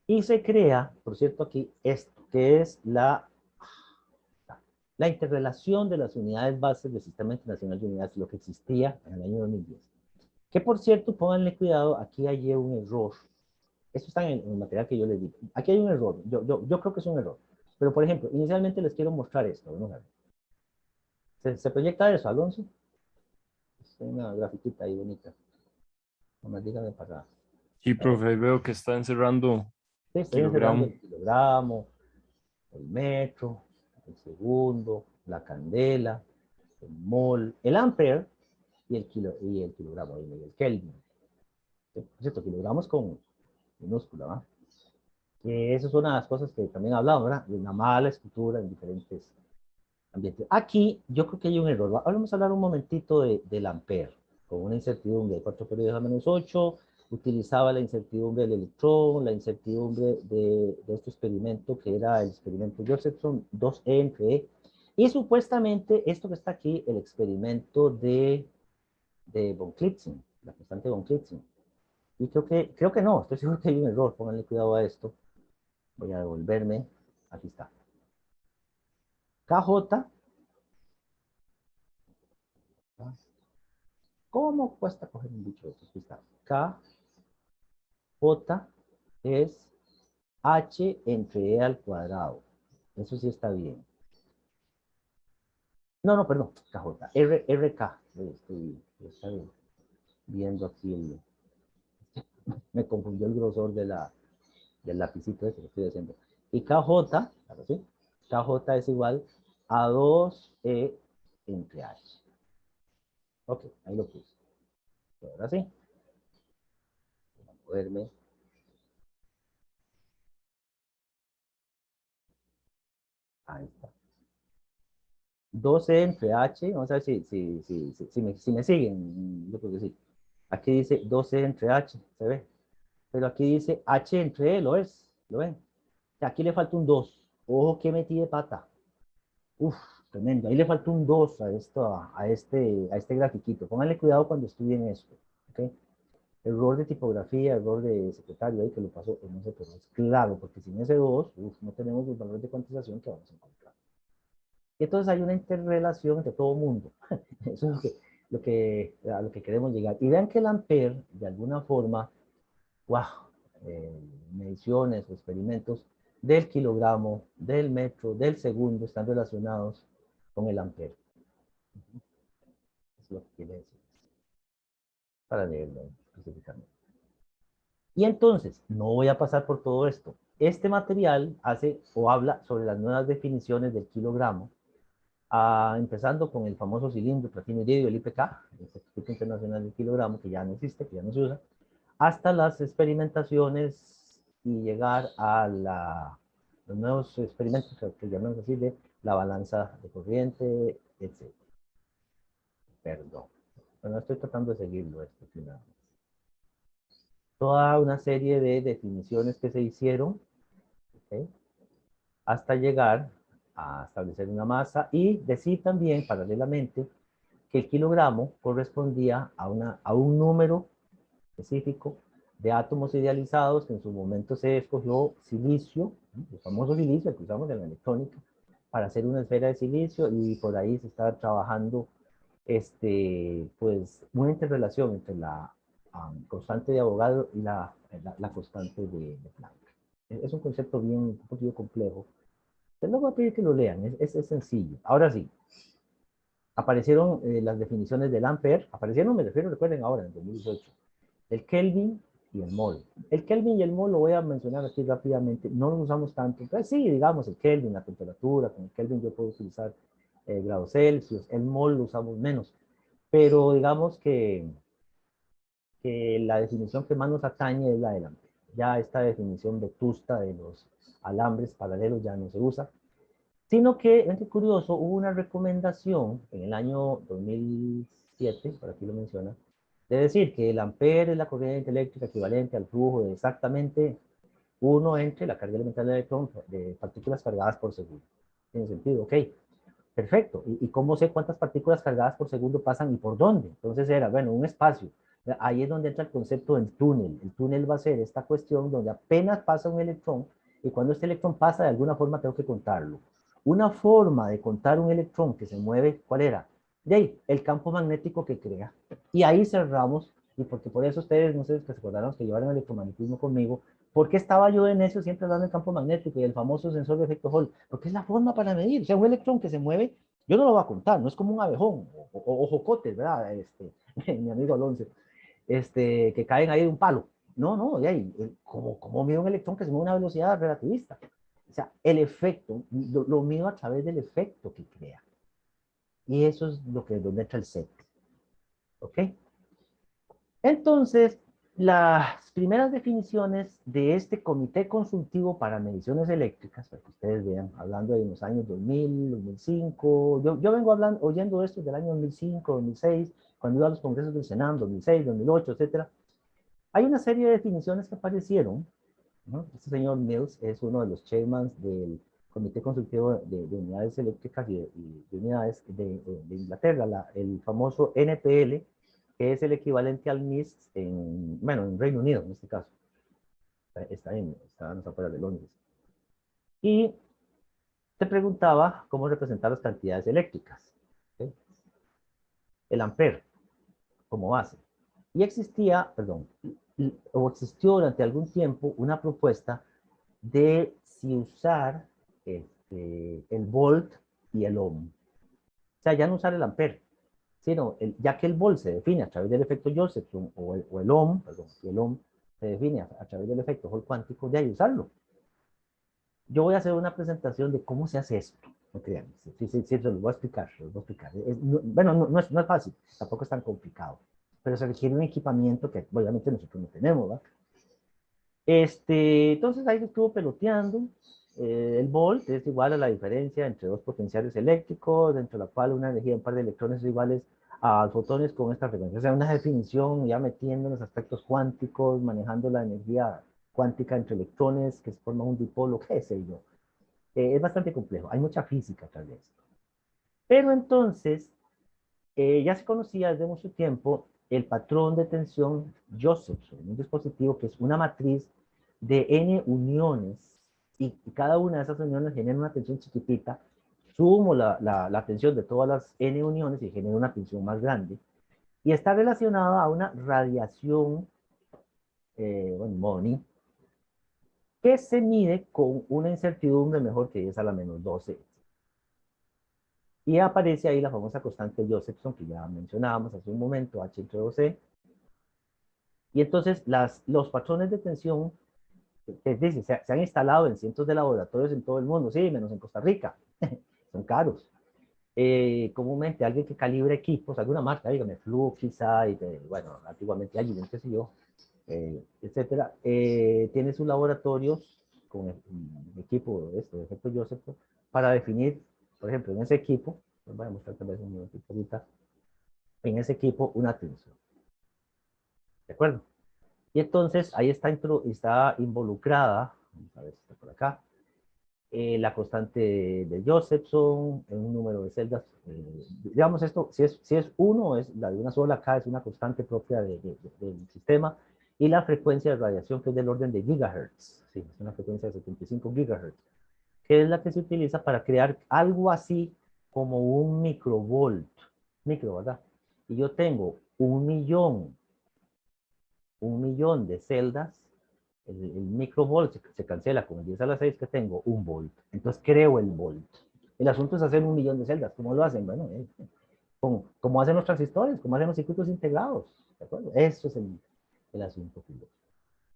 Y se crea, por cierto, aquí esto, que es la interrelación de las unidades bases del Sistema Internacional de Unidades, lo que existía en el año 2010. Que por cierto, pónganle cuidado, aquí hay un error. Esto está en el material que yo les di. Aquí hay un error, yo creo que es un error. Pero por ejemplo, inicialmente les quiero mostrar esto. Vamos a ver. ¿Se proyecta eso, Alonso? Es una grafiquita ahí bonita. Nomás dígame para acá. Sí, Ahí. profe, ahí veo que está encerrando Sí, estoy encerrando kilogramo. el kilogramo, el metro, el segundo, la candela, el mol, el ampere y el kilogramo, y el kelvin. Por cierto, kilogramos con minúscula, ¿va? Que eso es una de las cosas que también hablamos, ¿verdad? De una mala escritura en diferentes ambientes. Aquí yo creo que hay un error. Vamos a hablar un momentito del ampere, con una incertidumbre de 4 por 10 a menos 8. Utilizaba la incertidumbre del electrón, la incertidumbre de este experimento, que era el experimento Josephson 2E entre E. Y supuestamente esto que está aquí, el experimento de von Klitzing, la constante de von Klitzing. Y creo que no, estoy seguro que hay un error, pónganle cuidado a esto. Voy a devolverme, aquí está. KJ, ¿cómo cuesta coger un bicho de estos? Aquí está. KJ es H entre E al cuadrado. Eso sí está bien. No, no, perdón, KJ, RK. Estoy viendo aquí me confundió el grosor del lapicito ese que estoy haciendo. Y KJ, ahora sí, KJ es igual a 2E entre H. Ok, ahí lo puse. Ahora sí, voy a moverme. Ahí está. 12 entre H, vamos a ver si me siguen, yo creo que sí. Aquí dice 12 entre H, ¿se ve? Pero aquí dice H entre E, ¿lo ven? Aquí le falta un 2. Ojo que metí de pata. Uf, tremendo. Ahí le falta un 2 a este grafiquito. Pónganle cuidado cuando estudien esto, ¿ok? Error de tipografía, error de secretario ahí que lo pasó, pues no sé, pero es claro, porque sin ese 2, no tenemos los valores de cuantización que vamos a encontrar. Y entonces hay una interrelación entre todo mundo. Eso es a lo que queremos llegar. Y vean que el ampere, de alguna forma, wow, mediciones o experimentos del kilogramo, del metro, del segundo están relacionados con el ampere. Es lo que quiere decir. Para leerlo específicamente. Y entonces, no voy a pasar por todo esto. Este material hace o habla sobre las nuevas definiciones del kilogramo, empezando con el famoso cilindro platino iridio, el IPK, el Instituto Internacional del Kilogramo, que ya no existe, que ya no se usa, hasta las experimentaciones y llegar a los nuevos experimentos que llamamos así de la balanza de corriente, etc. Perdón. Bueno, estoy tratando de seguirlo esto. Toda una serie de definiciones que se hicieron, ¿okay? Hasta llegar a establecer una masa y decir también paralelamente que el kilogramo correspondía a un número específico de átomos idealizados que en su momento se escogió silicio, el famoso silicio que usamos en la electrónica, para hacer una esfera de silicio y por ahí se está trabajando pues, una interrelación entre la constante de Avogadro y la constante de Planck. Es un concepto bien, un poquito complejo. Pero no voy a pedir que lo lean, es sencillo. Ahora sí, aparecieron las definiciones del ampere, aparecieron, me refiero, recuerden ahora, en 2018, el Kelvin y el mol. El Kelvin y el mol lo voy a mencionar aquí rápidamente, no lo usamos tanto, pues sí, digamos el Kelvin, la temperatura, con el Kelvin yo puedo utilizar grados Celsius, el mol lo usamos menos, pero digamos que la definición que más nos atañe es la del ampere. Ya esta definición vetusta de los alambres paralelos ya no se usa, sino que, es curioso, hubo una recomendación en el año 2007, por aquí lo menciona, de decir que el ampere es la corriente eléctrica equivalente al flujo de exactamente 1 entre la carga elemental de electrón de partículas cargadas por segundo. ¿Tiene sentido? Ok, perfecto. ¿Y cómo sé cuántas partículas cargadas por segundo pasan y por dónde? Entonces era, bueno, un espacio. Ahí es donde entra el concepto del túnel. El túnel va a ser esta cuestión donde apenas pasa un electrón y cuando este electrón pasa, de alguna forma tengo que contarlo. Una forma de contar un electrón que se mueve, ¿cuál era? De ahí, el campo magnético que crea. Y ahí cerramos, y porque por eso ustedes, no sé si se acordaron que llevaron electromagnetismo conmigo, ¿por qué estaba yo en eso siempre hablando del campo magnético y el famoso sensor de efecto Hall? Porque es la forma para medir. O sea, un electrón que se mueve, yo no lo voy a contar, no es como un abejón o jocotes, ¿verdad? Mi amigo Alonso, que caen ahí de un palo. No, no, de ahí, ¿cómo mido un electrón que se mueve a una velocidad relativista? O sea, el efecto, lo mido a través del efecto que crea. Y eso es lo que donde entra el set. ¿Ok? Entonces, las primeras definiciones de este comité consultivo para mediciones eléctricas, para que ustedes vean, hablando de los años 2000, 2005, yo vengo hablando, oyendo esto del año 2005, 2006, cuando iba a los congresos del Senado, 2006, 2008, etcétera. Hay una serie de definiciones que aparecieron, ¿no? Este señor Mills es uno de los chairmans del Comité Consultivo de Unidades Eléctricas y de Unidades de Inglaterra, el famoso NPL, que es el equivalente al NIST bueno, en Reino Unido en este caso. Está en las afueras de Londres. Y te preguntaba cómo representar las cantidades eléctricas. ¿Sí? El ampere como base. Y existía, perdón, o existió durante algún tiempo una propuesta de si usar el volt y el ohm. O sea, ya no usar el ampere, sino ya que el volt se define a través del efecto Josephson o el ohm, perdón, y el ohm se define a través del efecto Hall cuántico, de ahí usarlo. Yo voy a hacer una presentación de cómo se hace esto. No crean, sí, se los voy a explicar. Los voy a explicar. Bueno, no es fácil, tampoco es tan complicado, pero se requiere un equipamiento que obviamente nosotros no tenemos, ¿verdad? Entonces ahí se estuvo peloteando. El volt es igual a la diferencia entre dos potenciales eléctricos, dentro de la cual una energía de un par de electrones es iguales a fotones con esta frecuencia. O sea, una definición ya metiendo en los aspectos cuánticos, manejando la energía cuántica entre electrones que se forma un dipolo, qué sé yo. Es bastante complejo, hay mucha física tal vez. Pero entonces, ya se conocía desde mucho tiempo el patrón de tensión Josephson, un dispositivo que es una matriz de n uniones y cada una de esas uniones genera una tensión chiquitita, sumo la tensión de todas las n uniones y genera una tensión más grande y está relacionada a una radiación, bueno, MONI, que se mide con una incertidumbre mejor que 10 a la menos 12. Y aparece ahí la famosa constante Josephson que ya mencionábamos hace un momento, H entre 2C. Y entonces los patrones de tensión se han instalado en cientos de laboratorios en todo el mundo, sí, menos en Costa Rica. Son caros. Comúnmente alguien que calibra equipos, alguna marca, dígame, Fluxisite, bueno, antiguamente alguien, qué sé yo, etcétera, tiene sus laboratorios con equipo de efecto Josephson para definir, por ejemplo, en ese equipo, les voy a mostrar tal vez un momentito ahorita, en ese equipo una tensión. ¿De acuerdo? Y entonces ahí está involucrada, vamos a ver si está por acá, la constante de Josephson, un número de celdas. Digamos esto, si es uno, es la de una sola, acá es una constante propia del sistema, y la frecuencia de radiación que es del orden de gigahertz, sí, es una frecuencia de 75 gigahertz, que es la que se utiliza para crear algo así como un microvolt, micro, ¿verdad? Y yo tengo un millón de celdas, el microvolt se cancela con el 10 a la 6 que tengo, un volt. Entonces creo el volt. El asunto es hacer 1 millón de celdas. ¿Cómo lo hacen? Bueno, como hacen los transistores, como hacen los circuitos integrados, ¿de acuerdo? Eso es el asunto filosófico.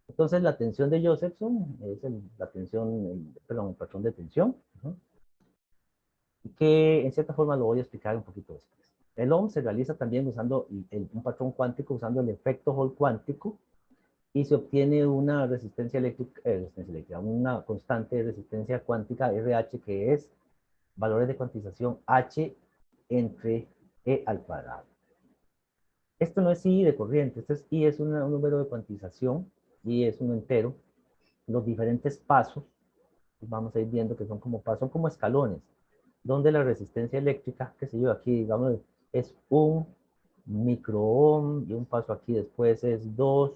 Entonces, la tensión de Josephson es la tensión, perdón, el patrón de tensión, que en cierta forma lo voy a explicar un poquito después. El Ohm se realiza también usando un patrón cuántico, usando el efecto Hall cuántico, y se obtiene una resistencia eléctrica, una constante de resistencia cuántica RH, que es valores de cuantización H entre E al cuadrado. Esto no es I de corriente, esto es I, es un número de cuantización, y es un entero. Los diferentes pasos, vamos a ir viendo que son como escalones, donde la resistencia eléctrica, qué sé yo, aquí digamos, es 1 microohm, y un paso aquí después es 2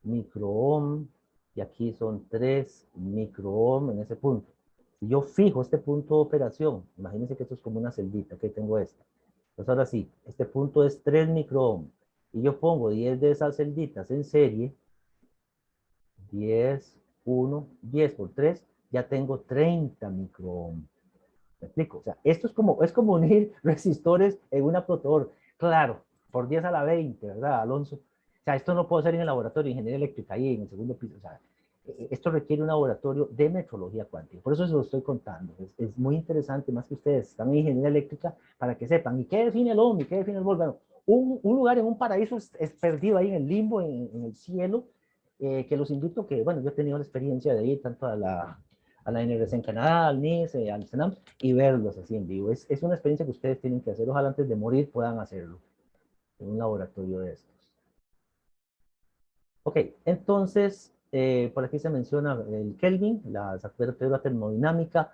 microohm, y aquí son 3 microohm en ese punto. Si yo fijo este punto de operación, imagínense que esto es como una celdita, que tengo esta. Entonces ahora sí, este punto es 3 microohm, y yo pongo 10 de esas celditas en serie, 10, 1, 10 por 3, ya tengo 30 microohm. ¿Me explico? O sea, esto es como unir resistores en una protor. Claro, por 10 a la 20, ¿verdad, Alonso? O sea, esto no puedo hacer en el laboratorio de ingeniería eléctrica, ahí en el segundo piso. O sea, esto requiere un laboratorio de metrología cuántica. Por eso se lo estoy contando. Es muy interesante, más que ustedes están en ingeniería eléctrica, para que sepan. ¿Y qué define el Ohm? ¿Y qué define el Volt? Bueno, un lugar en un paraíso es perdido ahí en el limbo, en el cielo, que los invito que, bueno, yo he tenido la experiencia de ir tanto a la NRC en Canadá, al NICE, al CENAM, y verlos así en vivo. Es una experiencia que ustedes tienen que hacer. Ojalá antes de morir puedan hacerlo en un laboratorio de estos. Ok, entonces, por aquí se menciona el Kelvin, la temperatura termodinámica,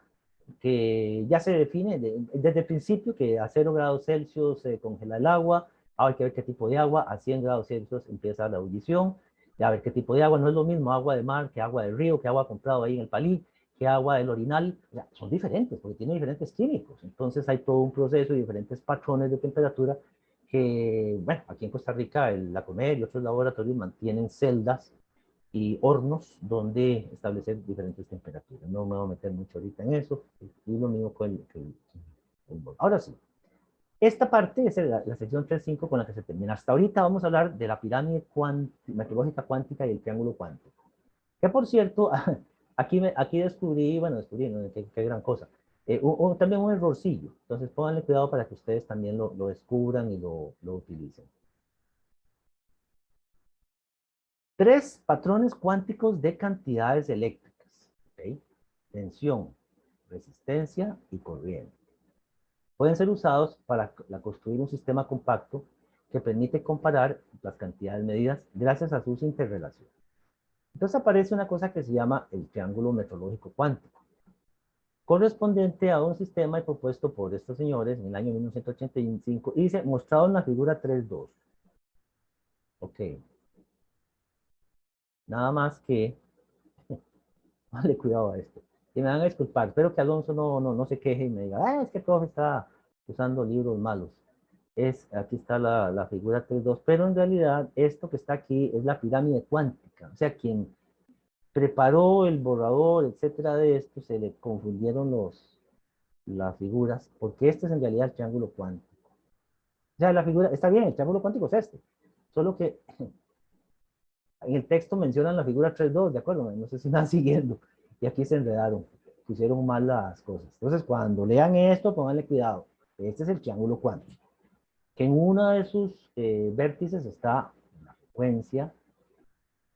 que ya se define desde el principio que a 0 grados Celsius se congela el agua. Ahora hay que ver qué tipo de agua. A 100 grados Celsius empieza la ebullición. Y a ver qué tipo de agua. No es lo mismo agua de mar que agua de río, que agua comprado ahí en el palí, que agua del orinal. O sea, son diferentes porque tienen diferentes químicos. Entonces hay todo un proceso y diferentes patrones de temperatura que, bueno, aquí en Costa Rica, la COMED y otros laboratorios mantienen celdas y hornos donde establecer diferentes temperaturas. No me voy a meter mucho ahorita en eso. Y lo mismo con el ahora sí, esta parte es la sección 3.5 con la que se termina. Hasta ahorita vamos a hablar de la pirámide meteorológica cuántica y el triángulo cuántico. Que por cierto, aquí descubrí, bueno, descubrí, ¿no? Qué gran cosa. También un errorcillo. Entonces pónganle cuidado para que ustedes también lo descubran y lo utilicen. 3 patrones cuánticos de cantidades eléctricas. ¿Okay? Tensión, resistencia y corriente. Pueden ser usados para construir un sistema compacto que permite comparar las cantidades medidas gracias a sus interrelaciones. Entonces aparece una cosa que se llama el triángulo metrológico cuántico, correspondiente a un sistema propuesto por estos señores en el año 1985 y dice, mostrado en la figura 3.2. Ok. Nada más que Dale cuidado a esto. Y me van a disculpar. Espero que Alonso no se queje y me diga, es que el profe está usando libros malos. Aquí está la figura 3.2, pero en realidad esto que está aquí es la pirámide cuántica. O sea, quien preparó el borrador, etcétera, de esto, se le confundieron las figuras, porque este es en realidad el triángulo cuántico. O sea, la figura, está bien, el triángulo cuántico es este. Solo que en el texto mencionan la figura 3.2, ¿de acuerdo? No sé si me van siguiendo. Y aquí se enredaron, pusieron mal las cosas. Entonces, cuando lean esto, pónganle cuidado. Este es el triángulo cuántico, que en uno de sus vértices está la frecuencia,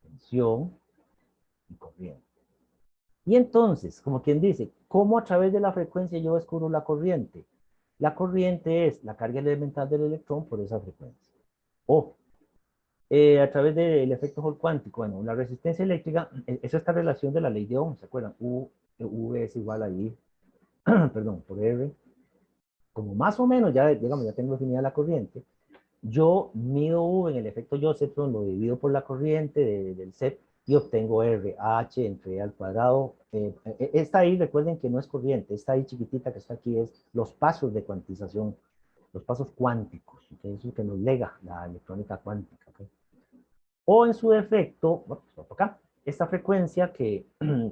tensión y corriente. Y entonces, como quien dice, ¿cómo a través de la frecuencia yo descubro la corriente? La corriente es la carga elemental del electrón por esa frecuencia. O a través del efecto Hall cuántico. Bueno, la resistencia eléctrica, es esta relación de la ley de Ohm, ¿se acuerdan? V es igual a I, perdón, por R. Como más o menos, ya, digamos, ya tengo definida la corriente, yo mido V en el efecto Josephson, lo divido por la corriente del set y obtengo R, H entre E al cuadrado. Esta I, recuerden que no es corriente, esta I chiquitita que está aquí es los pasos de cuantización, los pasos cuánticos, ¿okay? Eso es lo que nos lega la electrónica cuántica. ¿Okay? O en su defecto, bueno, pues acá, esta frecuencia que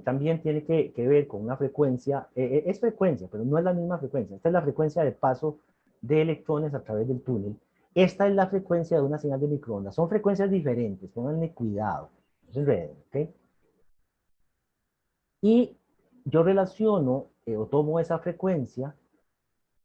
también tiene que ver con una frecuencia, es frecuencia, pero no es la misma frecuencia. Esta es la frecuencia de paso de electrones a través del túnel. Esta es la frecuencia de una señal de microondas. Son frecuencias diferentes, pónganle cuidado. No se enreden, ¿ok? Y yo relaciono o tomo esa frecuencia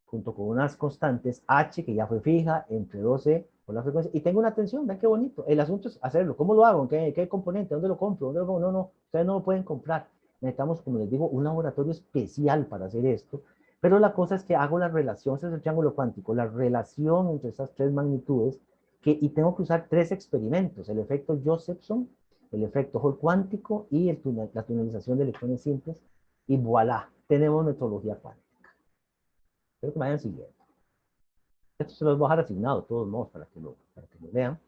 junto con unas constantes H, que ya fue fija, entre 12 por la frecuencia, y tengo una tensión, vean qué bonito. El asunto es hacerlo. ¿Cómo lo hago? ¿Qué componente? ¿Dónde lo compro? ¿Dónde lo compro? No, no, ustedes no lo pueden comprar. Necesitamos, como les digo, un laboratorio especial para hacer esto, pero la cosa es que hago la relación, ese es el triángulo cuántico, la relación entre esas tres magnitudes, y tengo que usar tres experimentos, el efecto Josephson, el efecto Hall cuántico y la tunelización de electrones simples, y voilà, tenemos metrología cuántica. Espero que me vayan siguiendo. Esto se los voy a dejar asignado de todos modos para que lo vean.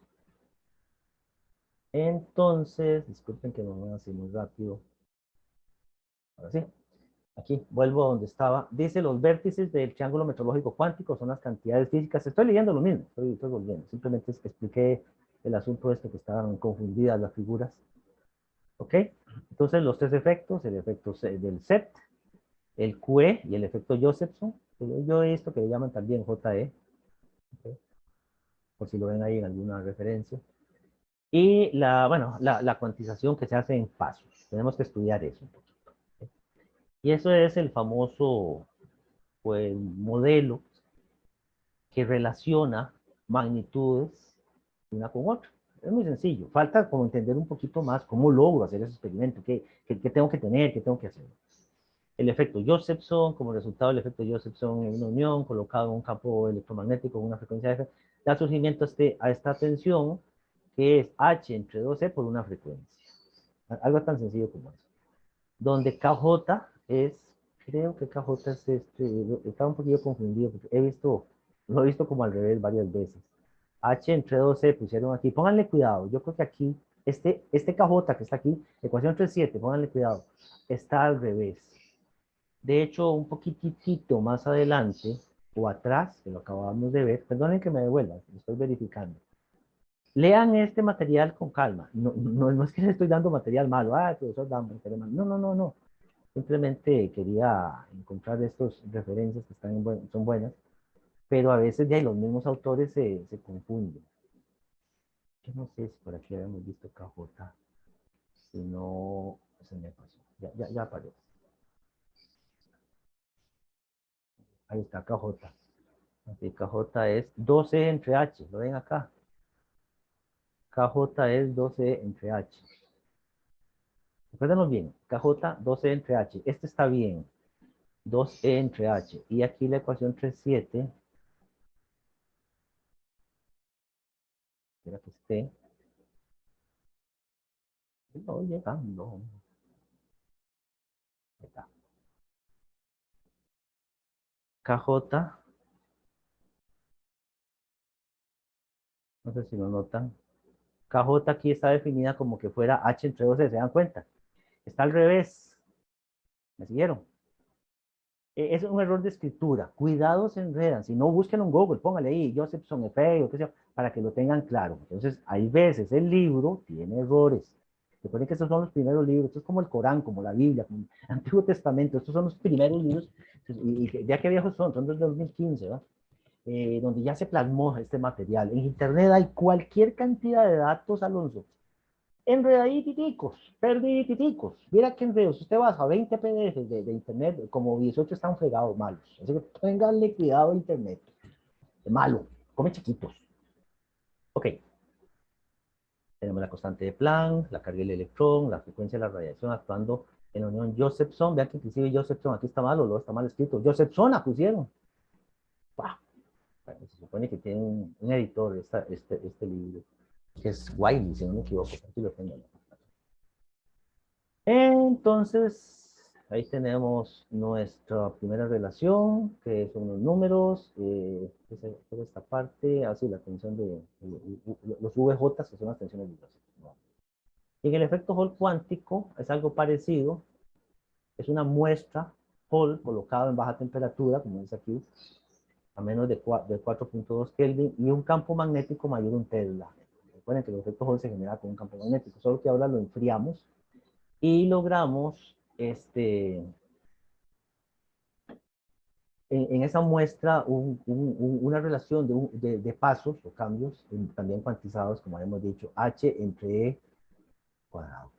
Entonces, disculpen que me voy así muy rápido. Ahora sí. Aquí vuelvo a donde estaba. Dice los vértices del triángulo metrológico cuántico son las cantidades físicas. Estoy leyendo lo mismo, estoy volviendo. Simplemente expliqué el asunto este que estaban confundidas las figuras. ¿Ok? Entonces los tres efectos, el efecto del set, el QE y el efecto Josephson. Yo he visto que le llaman también JE. ¿Okay? Por si lo ven ahí en alguna referencia. Y la cuantización que se hace en pasos. Tenemos que estudiar eso un poquito. ¿Sí? Y eso es el famoso pues, modelo que relaciona magnitudes una con otra. Es muy sencillo. Falta como entender un poquito más cómo logro hacer ese experimento, qué tengo que tener, qué tengo que hacer. El efecto Josephson, como resultado del efecto Josephson en una unión colocado en un campo electromagnético con una frecuencia F, da surgimiento a esta tensión que es H entre 2E por una frecuencia. Algo tan sencillo como eso. Donde KJ es, creo que KJ es estaba un poquito confundido, porque lo he visto como al revés varias veces. H entre 2E pusieron aquí, pónganle cuidado, yo creo que aquí, este KJ que está aquí, ecuación 37, pónganle cuidado, está al revés. De hecho, un poquitito más adelante, o atrás, que lo acabamos de ver, perdonen que me devuelvan, lo estoy verificando. Lean este material con calma. No es que les estoy dando material malo. Ah, profesor, dame material malo. No. Simplemente quería encontrar estas referencias que son buenas, pero a veces ya los mismos autores se confunden. Yo no sé si por aquí habíamos visto KJ, si no, se me pasó. Ya aparece. Ahí está KJ. Así, KJ es 12 entre H. ¿Lo ven acá? KJ es 12 entre H. Recuérdenos bien, KJ 12 entre H. Este está bien. 2E entre H. Y aquí la ecuación 37. Espera que esté. Estoy llegando. Ahí está. KJ. No sé si lo notan. KJ aquí está definida como que fuera H entre 2E. ¿Se dan cuenta? Está al revés. ¿Me siguieron? Es un error de escritura. Cuidado, se enredan. Si no, busquen en Google, póngale ahí Josephson Effect o qué sea, para que lo tengan claro. Entonces, hay veces el libro tiene errores. Recuerden que estos son los primeros libros. Esto es como el Corán, como la Biblia, como el Antiguo Testamento. Estos son los primeros libros. Y ya que viejos son del 2015, ¿verdad? Donde ya se plasmó este material. En Internet hay cualquier cantidad de datos, Alonso, enredaditicos, perdiditicos. Mira qué enredos. Usted baja 20 PDFs de internet, como 18 están fregados malos. Así que ténganle cuidado a internet. Es malo, come chiquitos. Ok, tenemos la constante de Planck, la carga del electrón, la frecuencia de la radiación actuando en la unión Josephson. Vean que inclusive Josephson aquí está mal o lo está mal escrito. Josephson pusieron. ¡Wow! Bueno, se supone que tiene un editor este libro, que es Wiley, si no me equivoco. Aquí lo tengo. Entonces, ahí tenemos nuestra primera relación, que son los números, toda esta parte, así la tensión los VJ, que son las tensiones de los. ¿No? Y en el efecto Hall cuántico es algo parecido, es una muestra Hall colocado en baja temperatura, como dice aquí, a menos de 4.2 Kelvin, y un campo magnético mayor a un Tesla. Recuerden que el efecto Hall se genera con un campo magnético, solo que ahora lo enfriamos y logramos en esa muestra una relación de pasos o cambios, también cuantizados, como hemos dicho, h entre e cuadrado,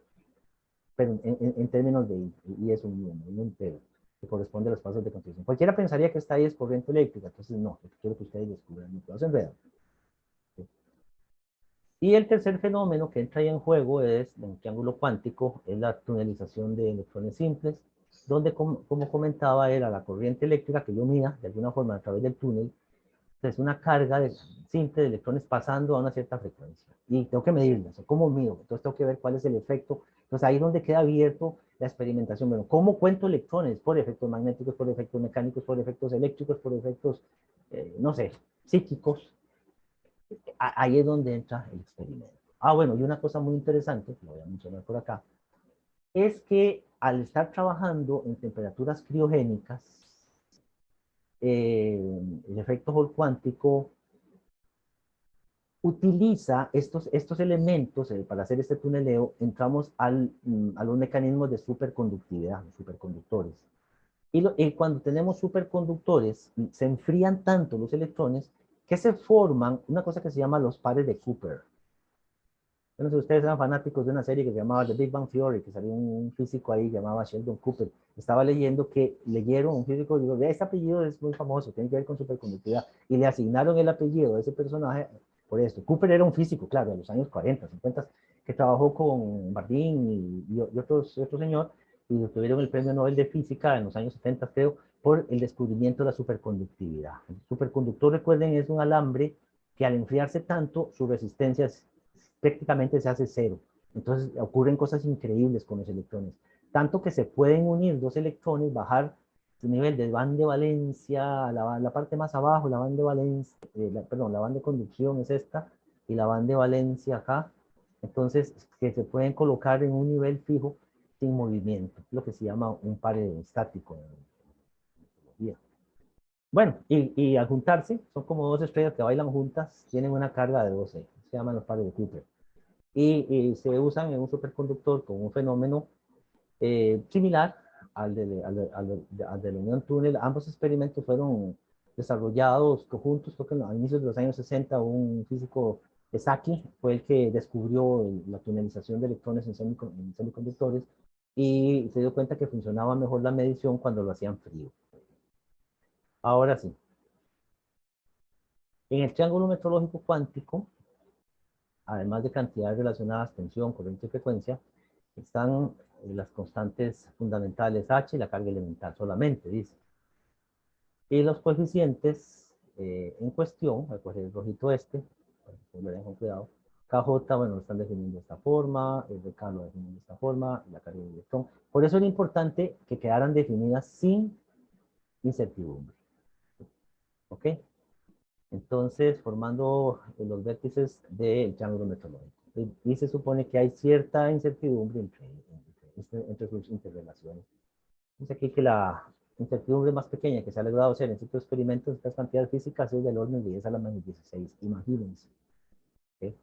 pero en términos de i, y es un número, un entero, que corresponde a los pasos de construcción. Cualquiera pensaría que esta I es corriente eléctrica, entonces no, quiero que ustedes descubran, no todo se enreda. Y el tercer fenómeno que entra ahí en juego es, en un triángulo cuántico, es la tunelización de electrones simples, donde, como comentaba, era la corriente eléctrica que yo mida de alguna forma a través del túnel, es una carga simple de electrones pasando a una cierta frecuencia. Y tengo que medirlas. ¿Cómo mido? Entonces tengo que ver cuál es el efecto. Entonces ahí es donde queda abierto la experimentación. Bueno, ¿cómo cuento electrones? Por efectos magnéticos, por efectos mecánicos, por efectos eléctricos, por efectos, no sé, psíquicos. Ahí es donde entra el experimento. Ah, bueno, y una cosa muy interesante, que lo voy a mencionar por acá, es que al estar trabajando en temperaturas criogénicas, el efecto Hall cuántico utiliza estos elementos para hacer este tuneleo, entramos a los mecanismos de superconductividad, los superconductores. Y cuando tenemos superconductores, se enfrían tanto los electrones que se forman una cosa que se llama los pares de Cooper. Yo no sé si ustedes eran fanáticos de una serie que se llamaba The Big Bang Theory, que salió un físico ahí llamado Sheldon Cooper. Estaba leyendo que leyeron un físico, digo, este apellido es muy famoso, tiene que ver con superconductividad, y le asignaron el apellido de ese personaje por esto. Cooper era un físico, claro, de los años 40, 50, que trabajó con Bardeen y otro señor, y obtuvieron el premio Nobel de Física en los años 70, creo, por el descubrimiento de la superconductividad. El superconductor, recuerden, es un alambre que al enfriarse tanto, su resistencia prácticamente se hace cero. Entonces ocurren cosas increíbles con los electrones. Tanto que se pueden unir dos electrones, bajar su nivel de banda de valencia, la parte más abajo, la banda de valencia, perdón, la banda de conducción es esta, y la banda de valencia acá. Entonces, que se pueden colocar en un nivel fijo sin movimiento, lo que se llama un par estático en biología. Bueno, y al juntarse, son como dos estrellas que bailan juntas, tienen una carga de 12, se llaman los pares de Cooper y se usan en un superconductor con un fenómeno similar al de la unión túnel. Ambos experimentos fueron desarrollados conjuntos, creo que a inicios de los años 60, un físico, Esaki, fue el que descubrió la tunelización de electrones en semiconductores y se dio cuenta que funcionaba mejor la medición cuando lo hacían frío. Ahora sí, en el triángulo metrológico cuántico, además de cantidades relacionadas, tensión, corriente y frecuencia, están las constantes fundamentales H y la carga elemental solamente, dice. Y los coeficientes en cuestión, voy a coger el rojito este, para que ustedes lo vean con cuidado. KJ, bueno, lo están definiendo de esta forma, el RK lo definen de esta forma, la carga de electrón. Por eso era importante que quedaran definidas sin incertidumbre. ¿Ok? Entonces, formando los vértices del triángulo metrológico. Y se supone que hay cierta incertidumbre entre sus interrelaciones. Dice aquí que la incertidumbre más pequeña que se ha logrado hacer en ciertos experimentos, estas cantidades físicas es del orden de 10 a la menos 16. Imagínense. ¿Okay?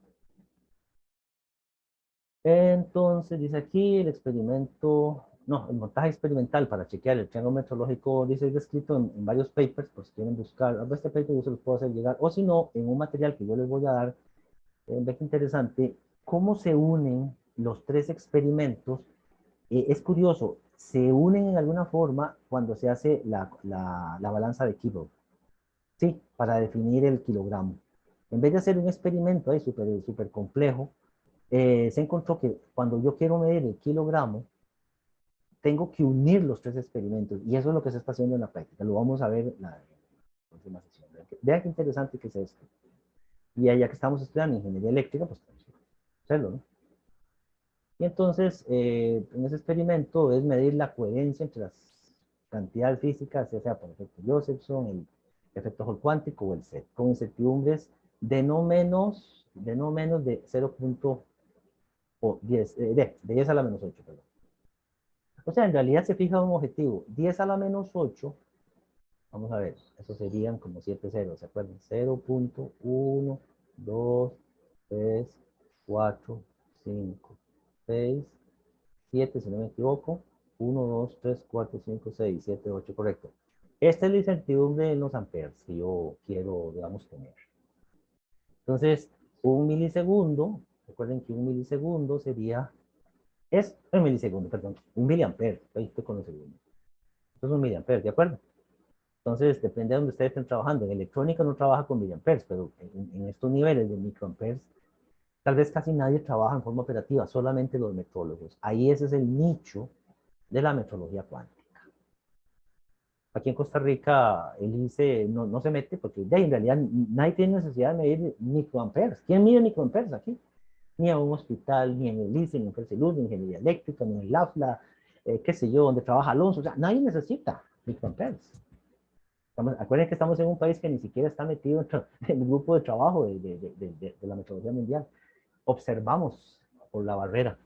Entonces, dice aquí el experimento, no, el montaje experimental para chequear el triángulo metrológico, dice, es descrito en varios papers, por si quieren buscar. A este paper yo se los puedo hacer llegar, o si no, en un material que yo les voy a dar, ve que interesante, cómo se unen los tres experimentos. Es curioso, se unen en alguna forma cuando se hace la balanza de Kibble, ¿sí? Para definir el kilogramo. En vez de hacer un experimento ahí súper complejo, se encontró que cuando yo quiero medir el kilogramo, tengo que unir los tres experimentos, y eso es lo que se está haciendo en la práctica. Lo vamos a ver en la próxima sesión. Vean qué interesante que es esto. Y ya que estamos estudiando ingeniería eléctrica, pues tenemos que hacerlo, ¿no? Y entonces, en ese experimento es medir la coherencia entre las cantidades físicas, ya sea por efecto Josephson, el efecto Hall cuántico o el Z, con incertidumbres de 0.10, de 10 a la menos 8, perdón. O sea, en realidad se fija un objetivo, 10 a la menos 8, vamos a ver, eso serían como 7 ceros, ¿se acuerdan? 0.1, 2, 3, 4, 5, 6, 7, si no me equivoco. 1, 2, 3, 4, 5, 6, 7, 8, correcto. Esta es la incertidumbre en los amperes que yo quiero, digamos, tener. Entonces, un milisegundo, recuerden que un milisegundo sería, es un milisegundo, perdón, un miliampere, ahí estoy con los segundos. Esto es un miliampere, ¿de acuerdo? Entonces, depende de donde ustedes estén trabajando. En electrónica no trabaja con miliamperes, pero en estos niveles de microamperes, tal vez casi nadie trabaja en forma operativa, solamente los metrólogos. Ahí ese es el nicho de la metrología cuántica. Aquí en Costa Rica el ICE no se mete porque de ahí, en realidad nadie tiene necesidad de medir microamperes. ¿Quién mide microamperes aquí? Ni a un hospital, ni en el ICE, ni en Ferceluz, ni en ingeniería eléctrica, ni en el AFLA, qué sé yo, donde trabaja Alonso. O sea, nadie necesita microamperes. Acuérdense que estamos en un país que ni siquiera está metido en el grupo de trabajo de la metodología mundial. Observamos por la barrera.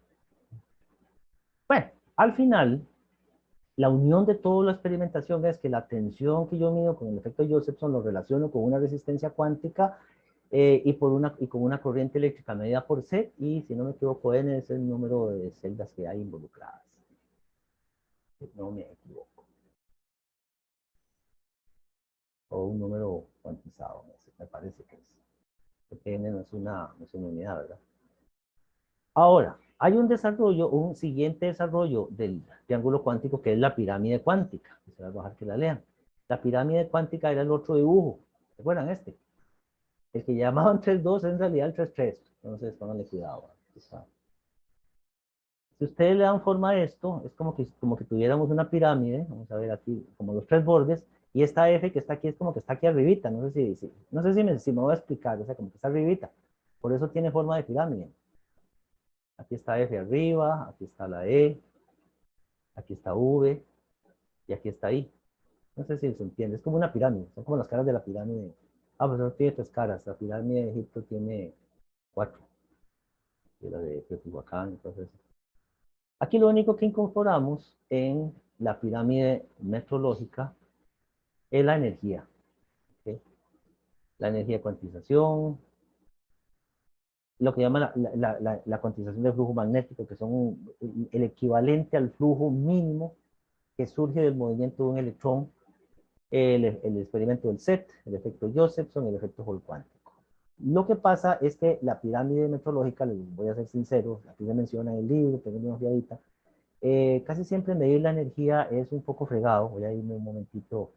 Bueno, al final, la unión de toda la experimentación es que la tensión que yo mido con el efecto Josephson lo relaciono con una resistencia cuántica y con una corriente eléctrica medida por Z, y si no me equivoco, N es el número de celdas que hay involucradas. No me equivoco. O un número cuantizado, me parece que es. Porque N no es una unidad, ¿verdad? Ahora, hay un desarrollo, un siguiente desarrollo del triángulo cuántico que es la pirámide cuántica. Se va a bajar que la lean. La pirámide cuántica era el otro dibujo. ¿Se acuerdan este? El que llamaban 3-2 es en realidad el 3-3. Entonces, pónganle cuidado. Si ustedes le dan forma a esto, es como que tuviéramos una pirámide. Vamos a ver aquí, como los tres bordes. Y esta F que está aquí es como que está aquí arribita. No sé no sé si me voy a explicar. O sea, como que está arribita. Por eso tiene forma de pirámide. Aquí está F arriba, aquí está la E, aquí está V y aquí está I. No sé si se entiende, es como una pirámide, son como las caras de la pirámide. Ah, pues no tiene tres caras, la pirámide de Egipto tiene cuatro, y la de Teotihuacán, entonces. Aquí lo único que incorporamos en la pirámide metrológica es la energía. ¿Okay? La energía de cuantización, lo que llaman la cuantización de flujo magnético, que son el equivalente al flujo mínimo que surge del movimiento de un electrón, el experimento del SET, el efecto Josephson, el efecto Hall cuántico. Lo que pasa es que la pirámide metrológica, les voy a ser sincero, aquí se menciona en el libro, tengo una ojeadita, casi siempre medir la energía es un poco fregado. Voy a irme un momentito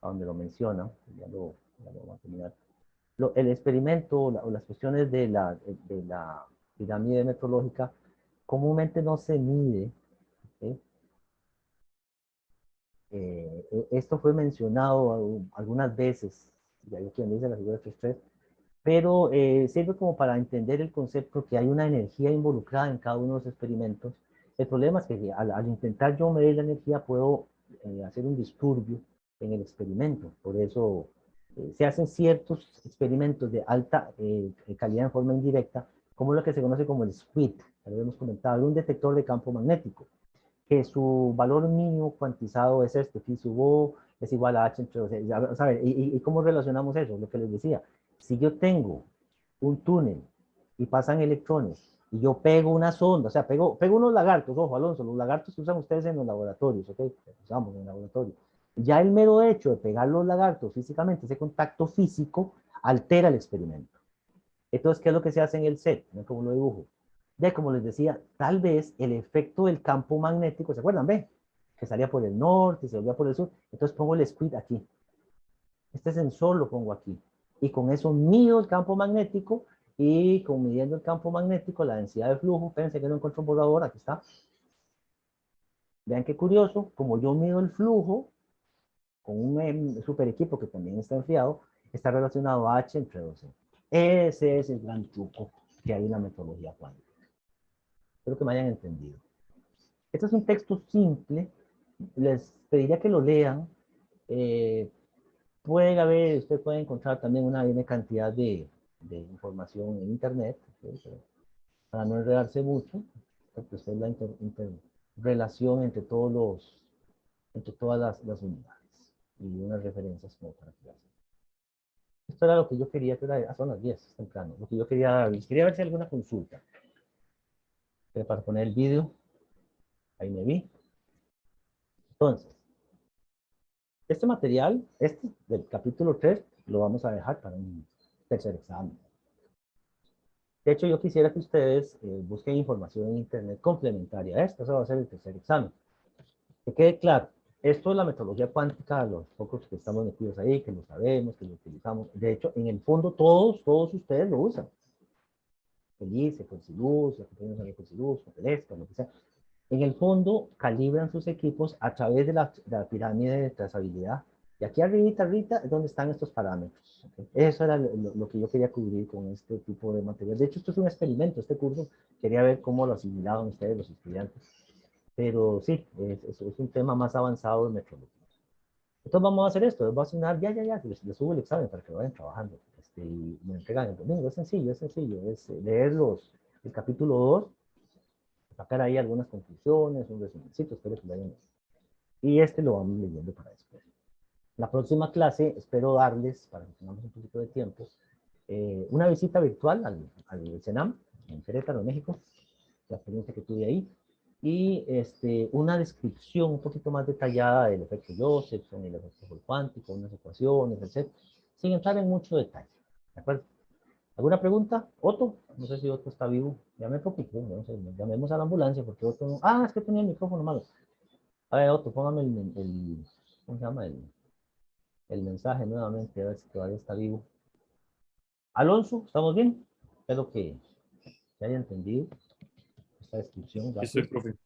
a donde lo menciona, ya lo voy a terminar. El experimento o las cuestiones de la pirámide metrológica comúnmente no se mide. ¿Sí? Esto fue mencionado algunas veces, ya hay quien dice la figura 3-3, pero sirve como para entender el concepto que hay una energía involucrada en cada uno de los experimentos. El problema es que al intentar yo medir la energía puedo hacer un disturbio en el experimento. Por eso se hacen ciertos experimentos de alta calidad en forma indirecta, como lo que se conoce como el SQUID, ya lo hemos comentado, un detector de campo magnético que su valor mínimo cuantizado es este, phi sub O es igual a H entre 2. ¿Sabe? ¿Y cómo relacionamos eso? Lo que les decía. Si yo tengo un túnel y pasan electrones y yo pego una sonda, o sea, pego unos lagartos, ojo, Alonso, los lagartos que usan ustedes en los laboratorios, ¿ok? Usamos en el laboratorio. Ya el mero hecho de pegar los lagartos físicamente, ese contacto físico, altera el experimento. Entonces, ¿qué es lo que se hace en el set? ¿No? Como lo dibujo. Ya como les decía, tal vez el efecto del campo magnético, ¿se acuerdan? Ve, que salía por el norte, se volvía por el sur. Entonces pongo el squid aquí. Este sensor lo pongo aquí. Y con eso mido el campo magnético y con midiendo el campo magnético, la densidad de flujo, fíjense que no encuentro un borrador, aquí está. Vean qué curioso, como yo mido el flujo con un super equipo que también está enfriado, está relacionado a H entre 12. Ese es el gran truco que hay en la metodología cuántica. Espero que me hayan entendido. Este es un texto simple, les pediría que lo lean. Eh, pueden haber, usted puede encontrar también una gran cantidad de información en internet, ¿sí? Para no enredarse mucho, porque es la interrelación entre entre todas las unidades y unas referencias como para que esto era lo que yo quería, que era, son las 10, es temprano, lo que yo quería ver si hay alguna consulta. Pero para poner el vídeo, ahí me vi. Entonces, Este material, este del capítulo 3, lo vamos a dejar para un tercer examen. De hecho, yo quisiera que ustedes busquen información en internet complementaria a esto. Eso va a ser el tercer examen. Que quede claro, esto es la metodología cuántica, los pocos que estamos metidos ahí, que lo sabemos, que lo utilizamos. De hecho, en el fondo, todos ustedes lo usan. Felice, con Siluz, con Siluz, con Celeste, con lo que sea. En el fondo, calibran sus equipos a través de la pirámide de trazabilidad. Y aquí arriba es donde están estos parámetros. ¿Okay? Eso era lo que yo quería cubrir con este tipo de material. De hecho, esto es un experimento, este curso. Quería ver cómo lo asimilaban ustedes, los estudiantes. Pero sí, es un tema más avanzado de metrología. Entonces vamos a hacer esto, les voy a asignar, les subo el examen para que lo vayan trabajando. Y me entregan el domingo, es sencillo, es leer el capítulo 2, sacar ahí algunas conclusiones, un resumencito, espero que lo hayan. Y este lo vamos leyendo para después. La próxima clase espero darles, para que tengamos un poquito de tiempo, una visita virtual al CENAM, en Querétaro, México, la experiencia que tuve ahí, y una descripción un poquito más detallada del efecto Josephson, el efecto cuántico, unas ecuaciones, etc., sin entrar en mucho detalle. ¿De acuerdo? ¿Alguna pregunta? Otto, no sé si Otto está vivo. Ya me preocupé, no sé, llamemos a la ambulancia porque Otto no. Ah, es que tenía el micrófono malo. A ver, Otto, póngame ¿cómo se llama? El mensaje nuevamente, a ver si todavía está vivo. Alonso, ¿estamos bien? Espero que se haya entendido esta descripción Sí, estoy, rápida. profe.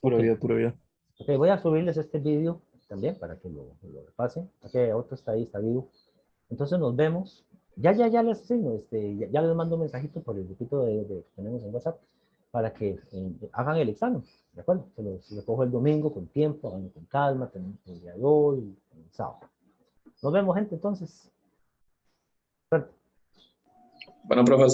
Pura Ok, vida, pura vida. ok, voy a subirles este vídeo también para que lo repasen. Ok, Otto está ahí, está vivo. Entonces nos vemos. Ya les enseño, ya les mando un mensajito por el grupito que tenemos en WhatsApp para que hagan el examen, ¿de acuerdo? Se lo cojo el domingo con tiempo, hagan con calma, tenemos el día de hoy, el sábado. Nos vemos, gente, entonces. Suerte. Bueno, profesor.